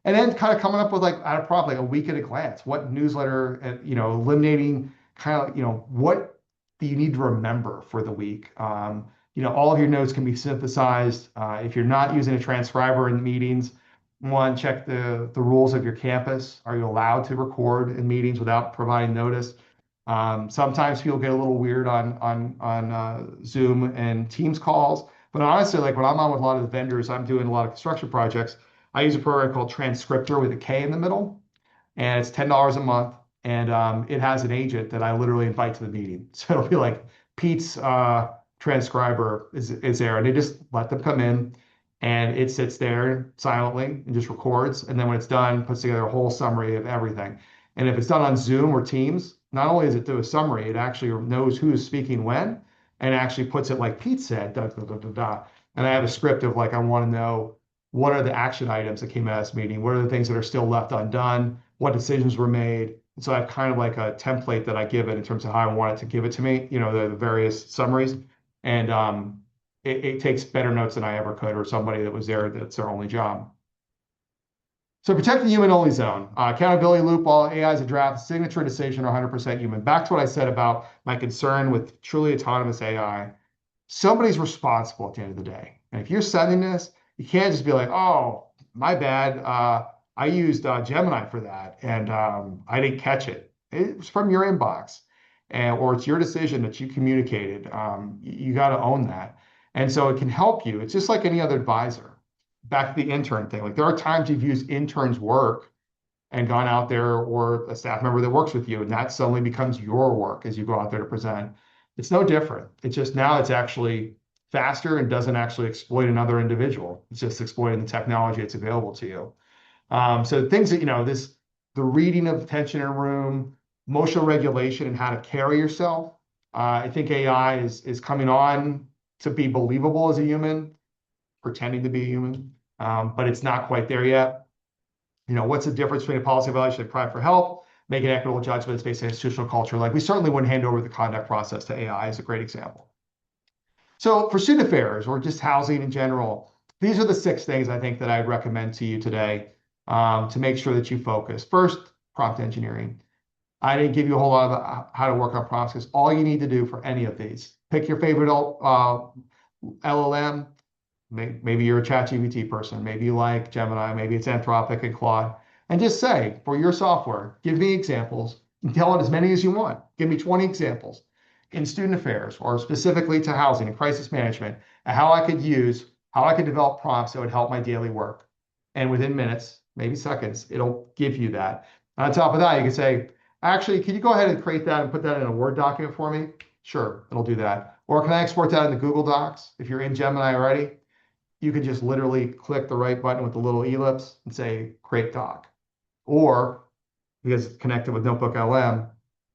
And then kind of coming up with like at a prompt, like a week at a glance, what newsletter, eliminating kind of, what do you need to remember for the week? All of your notes can be synthesized. If you're not using a transcriber in meetings, one, check the rules of your campus. Are you allowed to record in meetings without providing notice? Sometimes people get a little weird on Zoom and Teams calls, but honestly, like when I'm on with a lot of the vendors, I'm doing a lot of construction projects. I use a program called Transcriptor with a K in the middle, and it's $10 a month, and it has an agent that I literally invite to the meeting. So it'll be like Pete's transcriber is there, and they just let them come in, and it sits there silently and just records, and then when it's done, puts together a whole summary of everything. And if it's done on Zoom or Teams, not only does it do a summary, it actually knows who's speaking when, and actually puts it like Pete said, da, da, da, da, da. And I have a script of like, I want to know what are the action items that came out of this meeting? What are the things that are still left undone? What decisions were made? And so I have kind of like a template that I give it in terms of how I want it to give it to me, the various summaries. And it takes better notes than I ever could, or somebody that was there that's their only job. So protect the human-only zone. Accountability loop, all AI is a draft, signature decision, 100% human. Back to what I said about my concern with truly autonomous AI. Somebody's responsible at the end of the day. And if you're sending this, you can't just be like, oh, my bad. I used Gemini for that, and I didn't catch it. It was from your inbox, or it's your decision that you communicated. You got to own that. And so it can help you. It's just like any other advisor. Back to the intern thing. Like there are times you've used interns' work and gone out there, or a staff member that works with you, and that suddenly becomes your work as you go out there to present. It's no different. It's just now it's actually faster and doesn't actually exploit another individual. It's just exploiting the technology that's available to you. So things that, the reading of tension in a room, emotional regulation and how to carry yourself. I think AI is coming on to be believable as a human, pretending to be a human, but it's not quite there yet. What's the difference between a policy violation and cry for help? Making equitable judgments based on institutional culture. Like we certainly wouldn't hand over the conduct process to AI is a great example. So for student affairs or just housing in general, these are the 6 things I think that I'd recommend to you today to make sure that you focus. First, prompt engineering. I didn't give you a whole lot of how to work on prompts because all you need to do for any of these, pick your favorite LLM. Maybe you're a ChatGPT person. Maybe you like Gemini. Maybe it's Anthropic and Claude. And just say, for your software, give me examples. Tell it as many as you want. Give me 20 examples in student affairs or specifically to housing and crisis management, and how I could develop prompts that would help my daily work. And within minutes, maybe seconds, it'll give you that. On top of that, you can say, actually, can you go ahead and create that and put that in a Word document for me? Sure, it'll do that. Or can I export that into Google Docs? If you're in Gemini already, you can just literally click the right button with the little ellipse and say, create doc. Or, because it's connected with Notebook LM,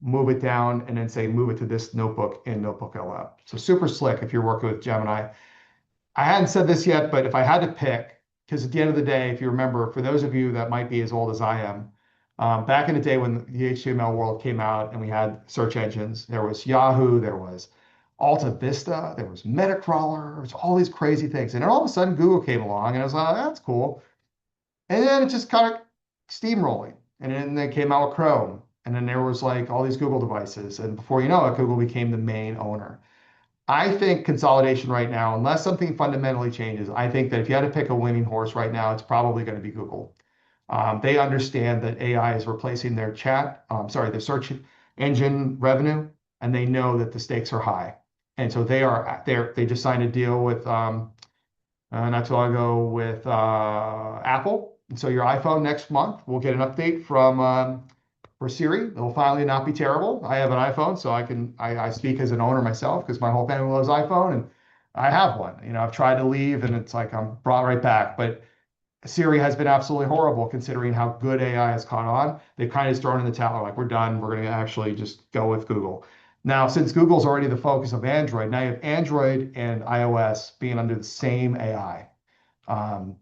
move it down and then say, move it to this notebook in Notebook LM. So super slick if you're working with Gemini. I hadn't said this yet, but if I had to pick, because at the end of the day, if you remember, for those of you that might be as old as I am, back in the day when the HTML world came out and we had search engines, there was Yahoo, there was Alta Vista, there was Metacrawler, there was all these crazy things. And then all of a sudden Google came along and I was like, that's cool. And then it just kind of steamrolling. And then they came out with Chrome. And then there was like all these Google devices. And before you know it, Google became the main owner. I think consolidation right now, unless something fundamentally changes, I think that if you had to pick a winning horse right now, it's probably going to be Google. They understand that AI is replacing their their search engine revenue, and they know that the stakes are high. And so they just signed a deal with not too long ago with Apple. And so your iPhone next month will get an update from for Siri. It'll finally not be terrible. I have an iPhone, so I speak as an owner myself because my whole family loves iPhone, and I have one. I've tried to leave, and it's like I'm brought right back. But Siri has been absolutely horrible considering how good AI has caught on. They've kind of just thrown in the towel, like we're done. We're going to actually just go with Google. Now, since Google's already the focus of Android, now you have Android and iOS being under the same AI.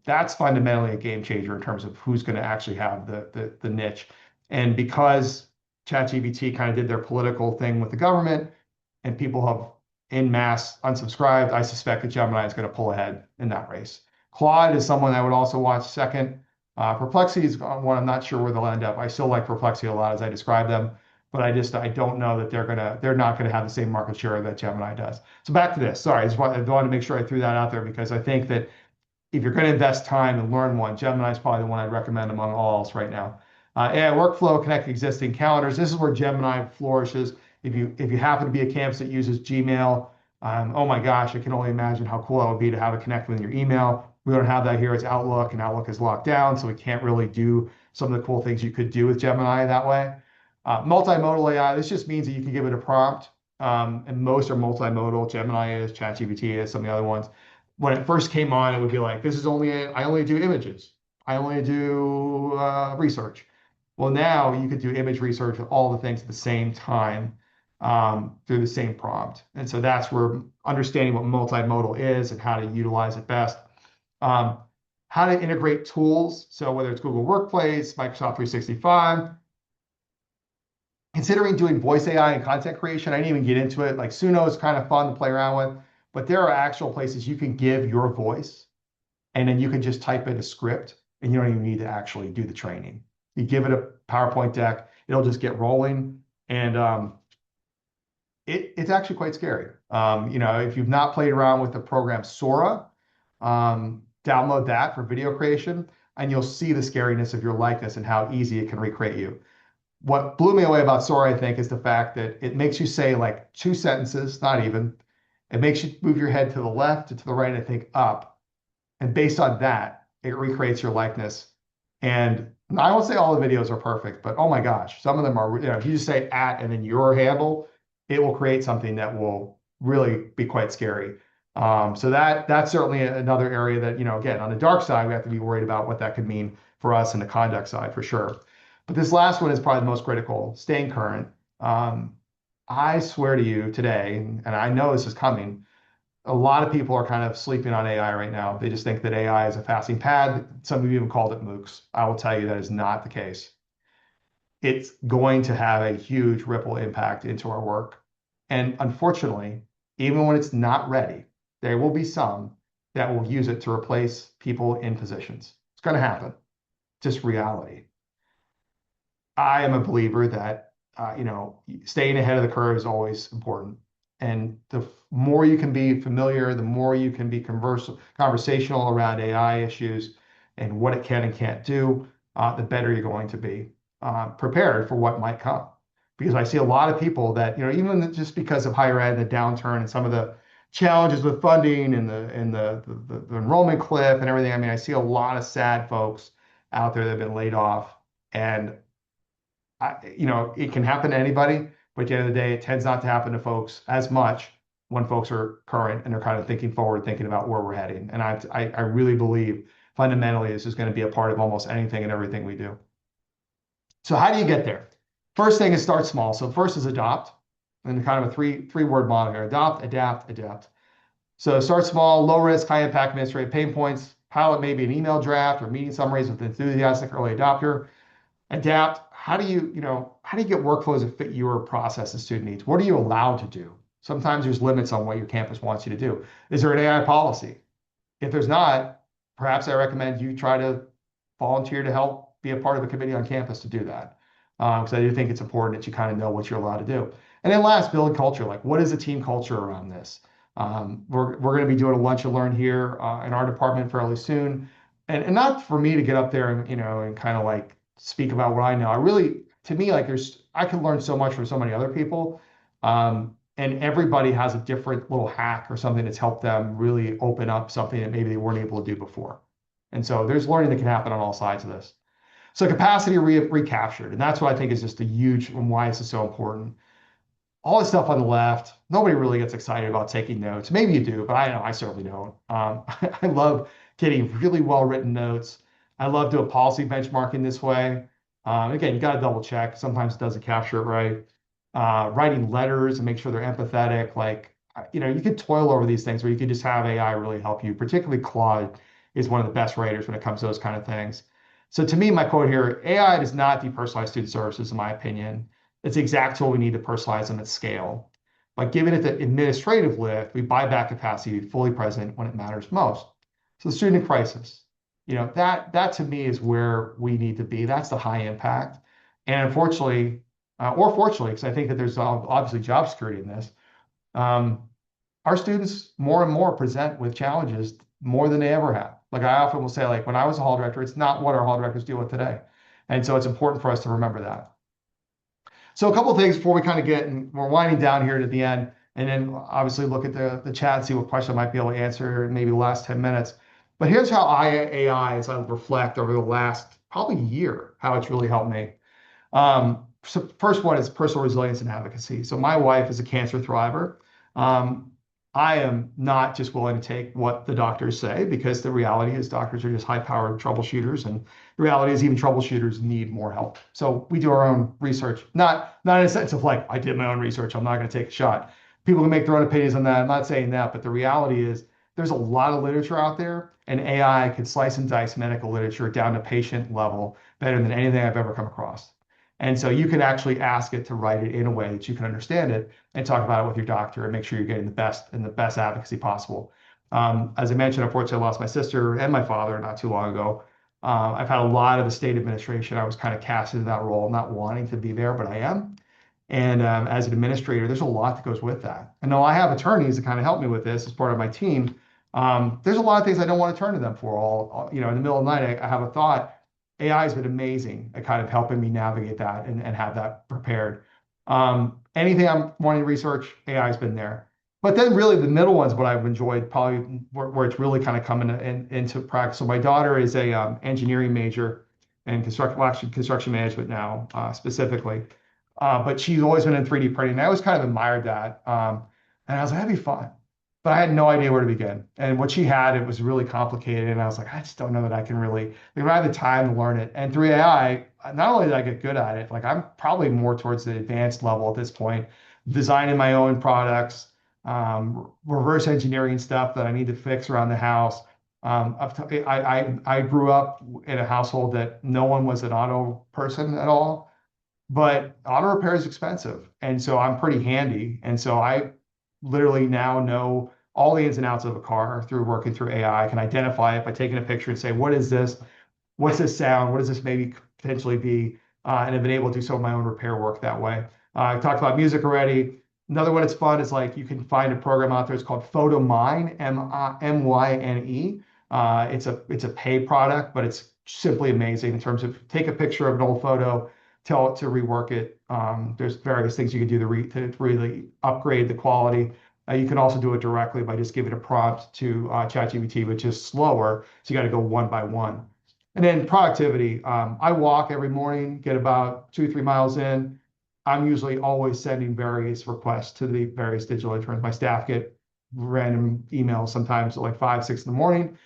That's fundamentally a game changer in terms of who's going to actually have the niche. And because ChatGPT kind of did their political thing with the government and people have en masse unsubscribed, I suspect that Gemini is going to pull ahead in that race. Claude is someone I would also watch second. Perplexity is one I'm not sure where they'll end up. I still like Perplexity a lot as I describe them, but I don't know that they're not gonna have the same market share that Gemini does. So back to this. Sorry, I wanted to make sure I threw that out there because I think that if you're going to invest time and learn one, Gemini is probably the one I'd recommend among all else right now. AI workflow, connect existing calendars. This is where Gemini flourishes. If you happen to be a campus that uses Gmail, oh my gosh, I can only imagine how cool that would be to have it connect with your email. We don't have that here. It's Outlook, and Outlook is locked down, so we can't really do some of the cool things you could do with Gemini that way. Multimodal AI, this just means that you can give it a prompt, and most are multimodal. Gemini is, ChatGPT is, some of the other ones. When it first came on, it would be like, I only do images. I only do research. Well, now you could do image research with all the things at the same time through the same prompt. And so that's where understanding what multimodal is and how to utilize it best. Um, how to integrate tools. So whether it's Google Workplace, Microsoft 365, considering doing voice AI and content creation, I didn't even get into it. Like Suno is kind of fun to play around with, but there are actual places you can give your voice and then you can just type in a script and you don't even need to actually do the training. You give it a PowerPoint deck, it'll just get rolling. And it's actually quite scary. If you've not played around with the program Sora, download that for video creation, and you'll see the scariness of your likeness and how easy it can recreate you. What blew me away about Sora, I think, is the fact that it makes you say like two sentences, not even. It makes you move your head to the left and to the right, and I think up. And based on that, it recreates your likeness. And I won't say all the videos are perfect, but oh my gosh, some of them are, if you just say at and then your handle, it will create something that will really be quite scary. So that's certainly another area that, again, on the dark side, we have to be worried about what that could mean for us in the conduct side for sure. But this last one is probably the most critical, staying current. I swear to you today, and I know this is coming, a lot of people are kind of sleeping on AI right now. They just think that AI is a passing pad. Some of you even called it MOOCs. I will tell you that is not the case. It's going to have a huge ripple impact into our work. And unfortunately, even when it's not ready, there will be some that will use it to replace people in positions. It's going to happen. Just reality. I am a believer that staying ahead of the curve is always important. And the more you can be familiar, the more you can be conversational around AI issues and what it can and can't do, the better you're going to be prepared for what might come. Because I see a lot of people that, even just because of higher ed and the downturn and some of the challenges with funding and the enrollment cliff and everything. I mean, I see a lot of sad folks out there that have been laid off. And it can happen to anybody, but at the end of the day, it tends not to happen to folks as much when folks are current and they're kind of thinking forward, thinking about where we're heading. And I really believe fundamentally this is going to be a part of almost anything and everything we do. So how do you get there? First thing is start small. So first is adopt, and kind of a three-word model here: adopt, adapt, adapt. So start small, low risk, high impact administrative pain points. Pilot maybe an email draft or meeting summaries with enthusiastic early adopter. Adapt. How do you get workflows that fit your process and student needs? What are you allowed to do? Sometimes there's limits on what your campus wants you to do. Is there an AI policy? If there's not, perhaps I recommend you try to volunteer to help be a part of a committee on campus to do that. Because I do think it's important that you kind of know what you're allowed to do. And then last, build culture. Like, what is the team culture around this? We're going to be doing a lunch and learn here in our department fairly soon. And not for me to get up there and, and kind of like speak about what I know. To me, like I can learn so much from so many other people. And everybody has a different little hack or something that's helped them really open up something that maybe they weren't able to do before. And so there's learning that can happen on all sides of this. So capacity recaptured, and that's what I think is just a huge and why this is so important. All this stuff on the left, nobody really gets excited about taking notes. Maybe you do, but I know I certainly don't. I love getting really well-written notes. I love doing policy benchmarking this way. Again, you got to double check. Sometimes it doesn't capture it right. Writing letters and make sure they're empathetic. Like, you could toil over these things, or you could just have AI really help you. Particularly Claude is one of the best writers when it comes to those kind of things. So to me, my quote here, AI does not depersonalize student services, in my opinion. It's the exact tool we need to personalize them at scale. By giving it the administrative lift, we buy back capacity to be fully present when it matters most. So the student in crisis, that to me is where we need to be. That's the high impact. And unfortunately, or fortunately, because I think that there's obviously job security in this, um, our students more and more present with challenges more than they ever have. Like I often will say, like when I was a hall director, it's not what our hall directors deal with today. And so it's important for us to remember that. So a couple of things before we kind of we're winding down here to the end, and then obviously look at the chat and see what question I might be able to answer in maybe the last 10 minutes. But here's how AI, as I reflect over the last probably year, how it's really helped me. So first one is personal resilience and advocacy. So my wife is a cancer thriver. Um, I am not just willing to take what the doctors say because the reality is doctors are just high-powered troubleshooters, and the reality is even troubleshooters need more help. So we do our own research, not in a sense of like I did my own research, I'm not going to take a shot. People can make their own opinions on that. I'm not saying that, but the reality is there's a lot of literature out there, and AI can slice and dice medical literature down to patient level better than anything I've ever come across. And so you can actually ask it to write it in a way that you can understand it and talk about it with your doctor and make sure you're getting the best advocacy possible. As I mentioned, unfortunately, I lost my sister and my father not too long ago. I've had a lot of the state administration. I was kind of cast into that role, not wanting to be there, but I am. And as an administrator, there's a lot that goes with that. And though I have attorneys that kind of help me with this as part of my team, there's a lot of things I don't want to turn to them for. In the middle of the night, I have a thought. AI has been amazing at kind of helping me navigate that and have that prepared. Anything I'm wanting to research, AI has been there. But then really the middle one's what I've enjoyed probably where it's really kind of coming into practice. So my daughter is a engineering major and construction management now specifically. But she's always been in 3D printing. And I always kind of admired that. And I was like, that'd be fun. But I had no idea where to begin. And what she had, it was really complicated. And I was like, I just don't know that I can really, like, I have the time to learn it. And through AI, not only did I get good at it, like I'm probably more towards the advanced level at this point, designing my own products, reverse engineering stuff that I need to fix around the house. I grew up in a household that no one was an auto person at all, but auto repair is expensive. And so I'm pretty handy. And so I literally now know all the ins and outs of a car through working through AI. I can identify it by taking a picture and say, what is this? What's this sound? What does this maybe potentially be? And I've been able to do some of my own repair work that way. I talked about music already. Another one that's fun is like you can find a program out there. It's called PhotoMyne, Myne. It's a paid product, but it's simply amazing in terms of take a picture of an old photo, tell it to rework it. There's various things you can do to really upgrade the quality. You can also do it directly by just giving a prompt to ChatGPT, which is slower. So you got to go one by one. And then productivity. I walk every morning, get about 2 or 3 miles in. I'm usually always sending various requests to the various digital interns. My staff get random emails sometimes at like 5, 6 in the morning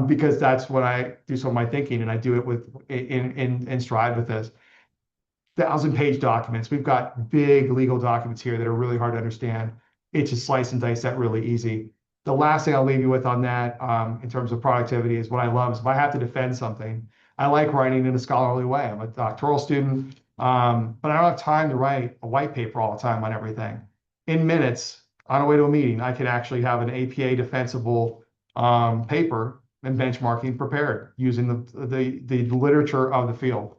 because that's when I do some of my thinking, and I do it in stride with this. 1,000-page documents. We've got big legal documents here that are really hard to understand. It's just slice and dice that really easy. The last thing I'll leave you with on that, in terms of productivity, is what I love is if I have to defend something, I like writing in a scholarly way. I'm a doctoral student, but I don't have time to write a white paper all the time on everything. In minutes, on the way to a meeting, I can actually have an APA defensible paper and benchmarking prepared using the literature of the field.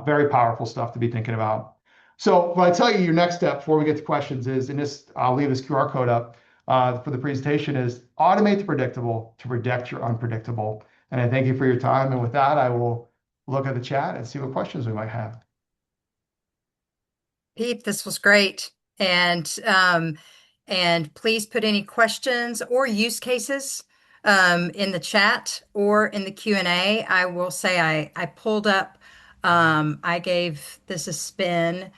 Very powerful stuff to be thinking about. So what I tell you, your next step before we get to questions is, and this, I'll leave this QR code up. for the presentation is automate the predictable to predict your unpredictable. And I thank you for your time. And with that, I will look at the chat and see what questions we might have. Pete, this was great. And please put any questions or use cases in the chat or in the Q&A. I will say I pulled up, I gave this a spin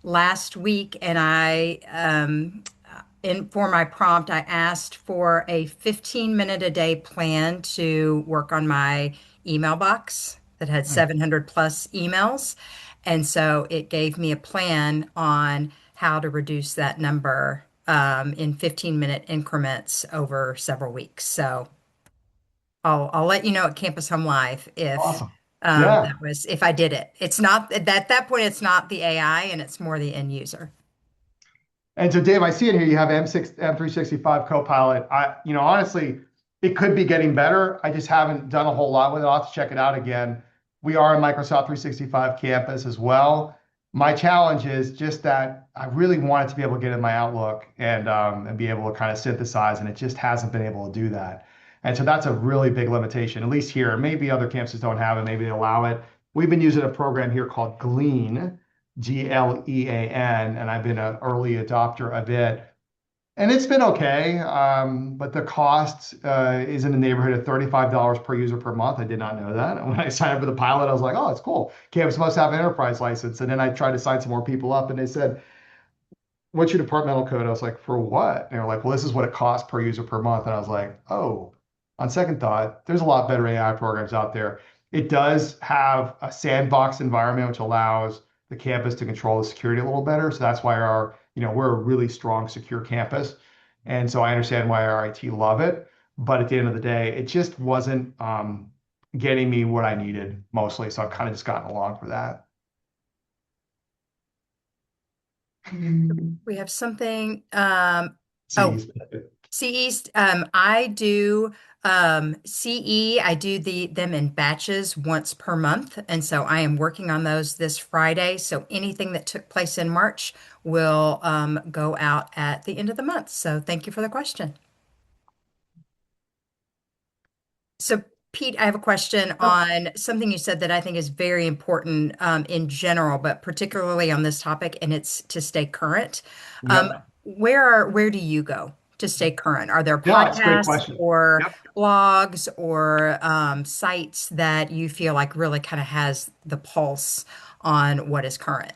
last week, and for my prompt, I asked for a 15-minute a day plan to work on my email box that had Nice. 700 plus emails. And so it gave me a plan on how to reduce that number in 15-minute increments over several weeks. So I'll let you know at Campus Home Live if Awesome. Yeah. if I did it. It's not at that point, it's not the AI and it's more the end user. And so, Dave, I see in here you have M365 CoPilot. Honestly, it could be getting better. I just haven't done a whole lot with it. I'll have to check it out again. We are a Microsoft 365 campus as well. My challenge is just that I really wanted to be able to get in my Outlook and be able to kind of synthesize, and it just hasn't been able to do that. And so that's a really big limitation, at least here. Maybe other campuses don't have it. Maybe they allow it. We've been using a program here called Glean, Glean, and I've been an early adopter of it. And it's been okay, but the cost is in the neighborhood of $35 per user per month. I did not know that. And when I signed up for the pilot, I was like, oh, it's cool. Campus must have an enterprise license. And then I tried to sign some more people up, and they said, what's your departmental code? I was like, for what? And they were like, well, this is what it costs per user per month. And I was like, oh, on second thought, there's a lot better AI programs out there. It does have a sandbox environment, which allows the campus to control the security a little better. So that's why we're a really strong secure campus. And so I understand why our IT love it. But at the end of the day, it just wasn't getting me what I needed mostly. So I've kind of just gotten along for that. We have something. Oh, CDs. CE, I do CE, I do them in batches once per month. And so I am working on those this Friday. So anything that took place in March will go out at the end of the month. So thank you for the question. So Pete, I have a question on something you said that I think is very important in general, but particularly on this topic, and it's to stay current. Um, Yep. where do you go to stay current? Are there Yeah, it's a great podcasts question. or Yep. blogs or sites that you feel like really kind of has the pulse on what is current?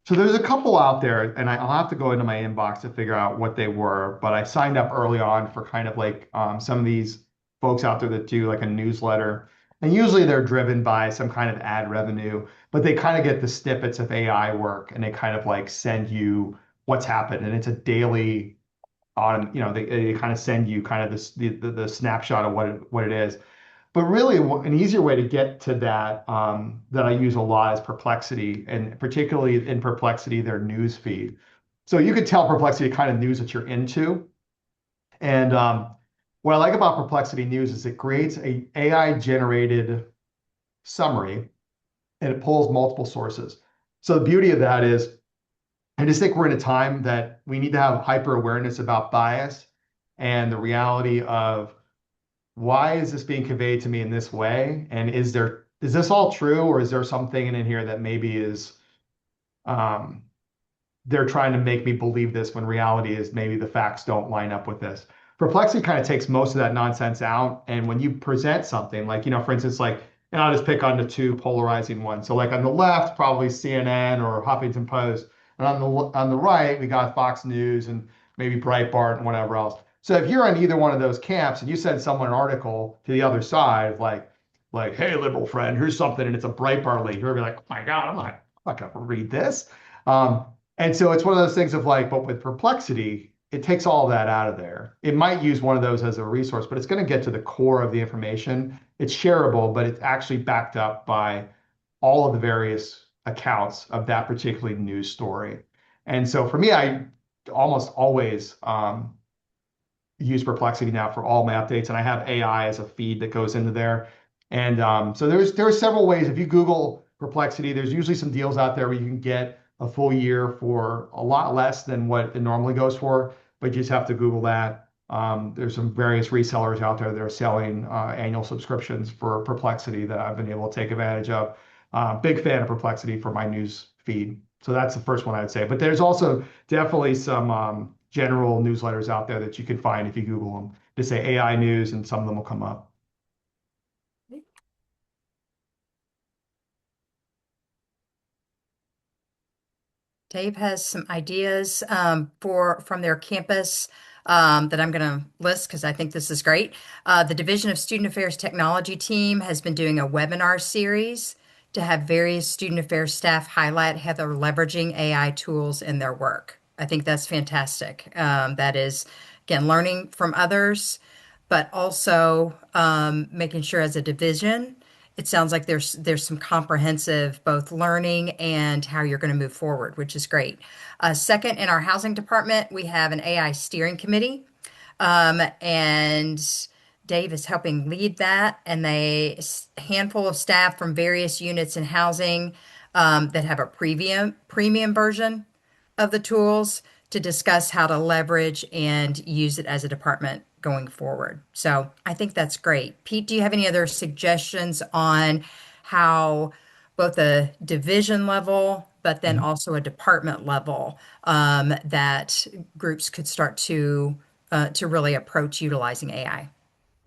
So there's a couple out there, and I'll have to go into my inbox to figure out what they were. But I signed up early on for kind of like some of these folks out there that do like a newsletter, and usually they're driven by some kind of ad revenue, but they kind of get the snippets of AI work, and they kind of like send you what's happened, and it's a daily on, they kind of send you kind of this the snapshot of what it is. But really, an easier way to get to that that I use a lot is Perplexity, and particularly in Perplexity, their news feed. So you could tell Perplexity the kind of news that you're into. And what I like about Perplexity News is it creates a AI generated summary, and it pulls multiple sources. So the beauty of that is, I just think we're in a time that we need to have hyper awareness about bias and the reality of why is this being conveyed to me in this way? And is this all true, or is there something in here that maybe is um, they're trying to make me believe this when reality is maybe the facts don't line up with this. Perplexity kind of takes most of that nonsense out. And when you present something like, for instance, like, and I'll just pick on the two polarizing ones. So like on the left, probably CNN or Huffington Post. And on the right, we got Fox News and maybe Breitbart and whatever else. So if you're in either one of those camps and you send someone an article to the other side, like, hey, liberal friend, here's something, and it's a Breitbart link, you're gonna be like, oh my God, I'm not gonna read this. Um, and so it's one of those things of like, but with Perplexity, it takes all of that out of there. It might use one of those as a resource, but it's going to get to the core of the information. It's shareable, but it's actually backed up by all of the various accounts of that particular news story. And so for me, I almost always use Perplexity now for all my updates, and I have AI as a feed that goes into there. And so there are several ways. If you Google Perplexity, there's usually some deals out there where you can get a full year for a lot less than what it normally goes for. but you just have to Google that. There's some various resellers out there that are selling annual subscriptions for Perplexity that I've been able to take advantage of. Big fan of Perplexity for my news feed. So that's the first one I'd say. But there's also definitely some general newsletters out there that you can find if you Google them. Just say AI news, and some of them will come up. Dave has some ideas for from their campus that I'm going to list because I think this is great. The Division of Student Affairs Technology team has been doing a webinar series to have various student affairs staff highlight how they're leveraging AI tools in their work. I think that's fantastic. That is, again, learning from others, but also making sure as a division it sounds like there's some comprehensive both learning and how you're going to move forward, which is great. Second, in our housing department, we have an AI steering committee, and Dave is helping lead that. And handful of staff from various units in housing that have a premium version of the tools to discuss how to leverage and use it as a department going forward. So I think that's great. Pete, do you have any other suggestions on how both a division level, but then also a department level, that groups could start to really approach utilizing AI?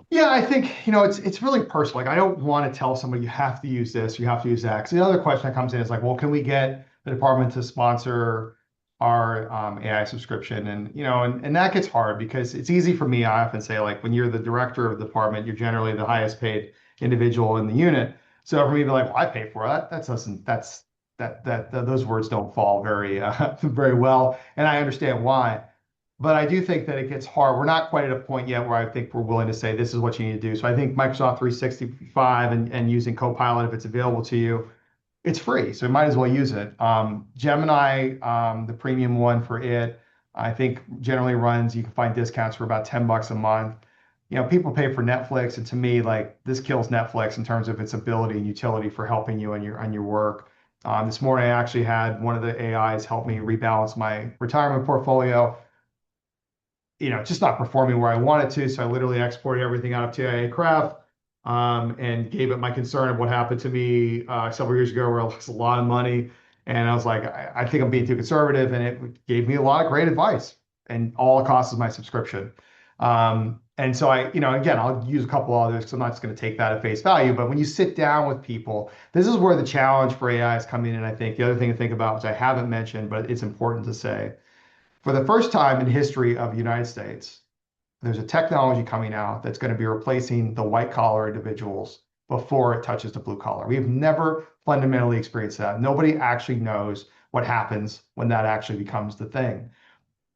Yeah, I think, it's really personal. Like I don't want to tell somebody you have to use this, you have to use that. 'Cause the other question that comes in is like, well, can we get the department to sponsor our AI subscription? And that gets hard because it's easy for me. I often say like when you're the director of the department, you're generally the highest paid individual in the unit. So for me to be like, well, I pay for it. That doesn't those words don't fall very very well, and I understand why. But I do think that it gets hard. We're not quite at a point yet where I think we're willing to say this is what you need to do. So I think Microsoft 365 and using CoPilot, if it's available to you, it's free. So you might as well use it. Gemini, the premium one for it, I think generally runs, you can find discounts for about $10 a month. People pay for Netflix, and to me, like this kills Netflix in terms of its ability and utility for helping you on your work. This morning, I actually had one of the AIs help me rebalance my retirement portfolio. Just not performing where I wanted to. So I literally exported everything out of TIA Craft, and gave it my concern of what happened to me several years ago where I lost a lot of money. And I was like, I think I'm being too conservative. And it gave me a lot of great advice. And all it costs is my subscription. And so again, I'll use a couple others because I'm not just going to take that at face value. But when you sit down with people, this is where the challenge for AI is coming in. I think the other thing to think about, which I haven't mentioned, but it's important to say, for the first time in history of the United States, there's a technology coming out that's going to be replacing the white collar individuals before it touches the blue collar. We've never fundamentally experienced that. Nobody actually knows what happens when that actually becomes the thing.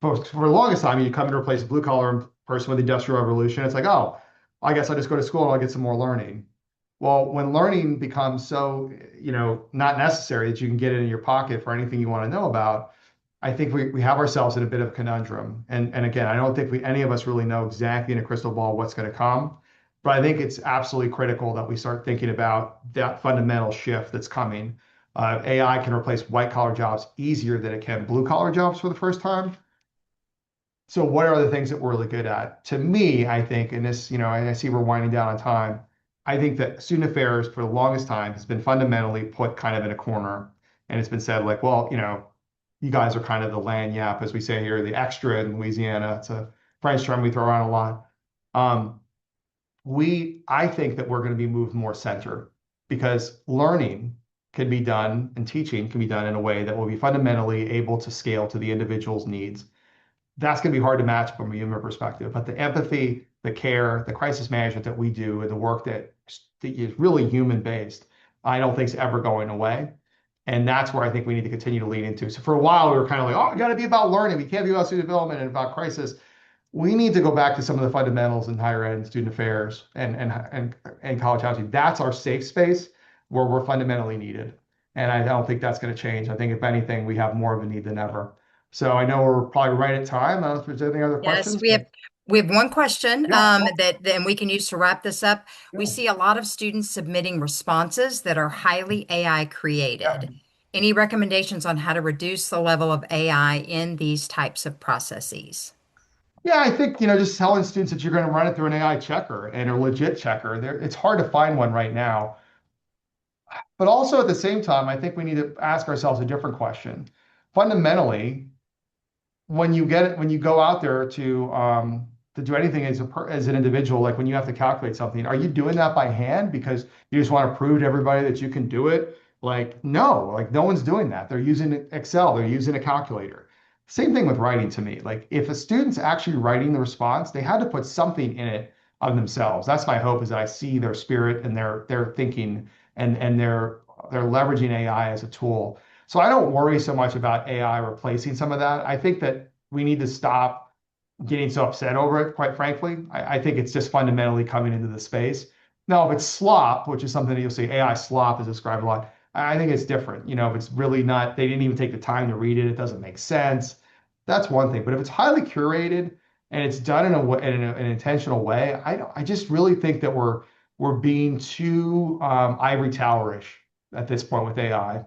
For the longest time, you come to replace a blue collar person with the Industrial Revolution. It's like, oh, I guess I'll just go to school and I'll get some more learning. Well, when learning becomes so, not necessary that you can get it in your pocket for anything you want to know about, I think we have ourselves in a bit of a conundrum. And again, I don't think any of us really know exactly in a crystal ball what's going to come. But I think it's absolutely critical that we start thinking about that fundamental shift that's coming. AI can replace white collar jobs easier than it can blue collar jobs for the first time. So what are the things that we're really good at? To me, I think, and this, and I see we're winding down on time, I think that student affairs for the longest time has been fundamentally put kind of in a corner. And it's been said like, well, you guys are kind of the lagniappe, as we say here, the extra in Louisiana. It's a French term we throw around a lot. Um, I think that we're going to be moved more center because learning can be done and teaching can be done in a way that will be fundamentally able to scale to the individual's needs. That's going to be hard to match from a human perspective. But the empathy, the care, the crisis management that we do, and the work that is really human based, I don't think is ever going away. And that's where I think we need to continue to lean into. So for a while, we were kind of like, oh, we got to be about learning. We can't be about student development and about crisis. We need to go back to some of the fundamentals in higher ed student affairs and college housing. That's our safe space where we're fundamentally needed. And I don't think that's going to change. I think if anything, we have more of a need than ever. So I know we're probably right at time. I don't know if there's any other Yes, questions, we have but we have one question yeah, that then we can use to wrap this up. We yeah, see a lot of students submitting responses that are highly AI yeah. created. Any recommendations on how to reduce the level of AI in these types of processes? Yeah, I think, just telling students that you're going to run it through an AI checker and a legit checker, there, it's hard to find one right now. But also at the same time, I think we need to ask ourselves a different question. Fundamentally, when you go out there to do anything as an individual, like when you have to calculate something, are you doing that by hand because you just want to prove to everybody that you can do it? Like no one's doing that. They're using Excel, they're using a calculator. Same thing with writing to me. Like if a student's actually writing the response, they had to put something in it of themselves. That's my hope, is that I see their spirit and their thinking, and they're leveraging AI as a tool. So I don't worry so much about AI replacing some of that. I think that we need to stop getting so upset over it, quite frankly. I think it's just fundamentally coming into the space. Now, if it's slop, which is something that you'll see, AI slop is described a lot, I think it's different. If it's really not, they didn't even take the time to read it, it doesn't make sense. That's one thing. But if it's highly curated and it's done in an intentional way, I just really think that we're being too ivory towerish at this point with AI.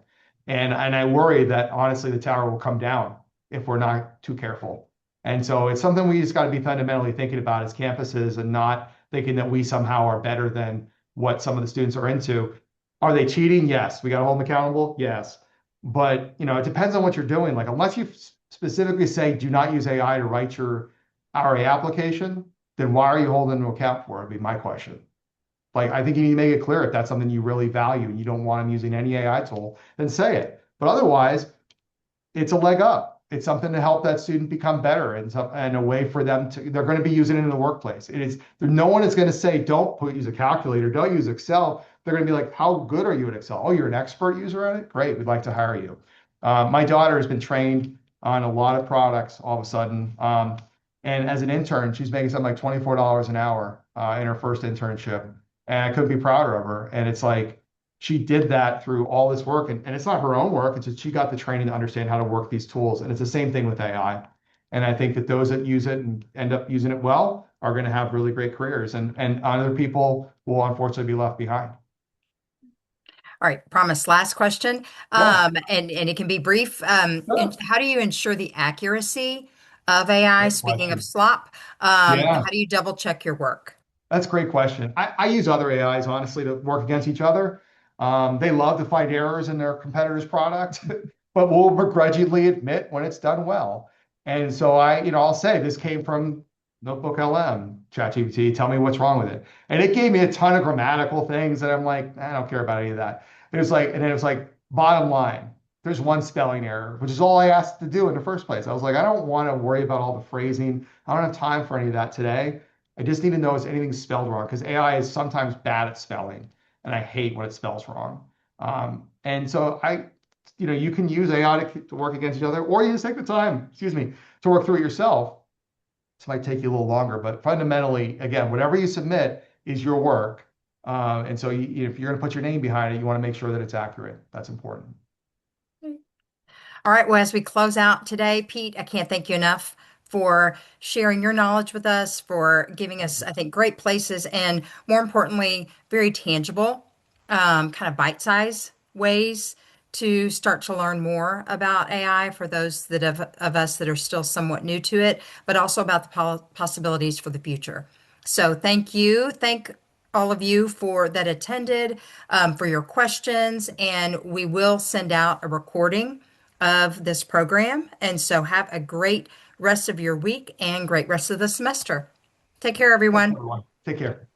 And I worry that honestly the tower will come down if we're not too careful. And so it's something we just got to be fundamentally thinking about as campuses, and not thinking that we somehow are better than what some of the students are into. Are they cheating? Yes. We got to hold them accountable. Yes. But it depends on what you're doing. Like unless you specifically say do not use AI to write your RA application, then why are you holding them to account for it? Would be my question. Like, I think you need to make it clear if that's something you really value and you don't want them using any AI tool, then say it. But otherwise, it's a leg up. It's something to help that student become better, and a way for them to, they're going to be using it in the workplace. It is, no one is going to say, use a calculator, don't use Excel. They're going to be like, how good are you at Excel? Oh, you're an expert user at it? Great, we'd like to hire you. My daughter has been trained on a lot of products all of a sudden. And as an intern, she's making something like $24 an hour in her first internship. And I couldn't be prouder of her. And it's like, she did that through all this work, and it's not her own work. It's just she got the training to understand how to work these tools. And it's the same thing with AI. And I think that those that use it and end up using it well are going to have really great careers, and other people will unfortunately be left behind. All right, promise. Last question, Yeah. and it can be brief. Sure. How do you ensure the accuracy of AI? Great Speaking of question. slop, Yeah. how do you double check your work? That's a great question. I use other AIs, honestly, to work against each other. They love to find errors in their competitor's product, but will begrudgingly admit when it's done well. And so I'll say this came from Notebook LM, ChatGPT. Tell me what's wrong with it. And it gave me a ton of grammatical things that I'm like, I don't care about any of that. And then it was like, bottom line, there's one spelling error, which is all I asked to do in the first place. I was like, I don't want to worry about all the phrasing. I don't have time for any of that today. I just need to know if anything's spelled wrong, because AI is sometimes bad at spelling, and I hate when it spells wrong. And so you can use AI to work against each other, or you just take the time, excuse me, to work through it yourself. This might take you a little longer, but fundamentally, again, whatever you submit is your work. And so if you're going to put your name behind it, you want to make sure that it's accurate. That's important. All right, well, as we close out today, Pete, I can't thank you enough for sharing your knowledge with us, for giving us, I think, great places, and more importantly, very tangible, kind of bite-sized ways to start to learn more about AI for those of us that are still somewhat new to it, but also about the possibilities for the future. So thank you. Thank all of you for that attended, for your questions, and we will send out a recording of this program. And so have a great rest of your week and great rest of the semester. Take care, Thanks, everyone. everyone. Take care.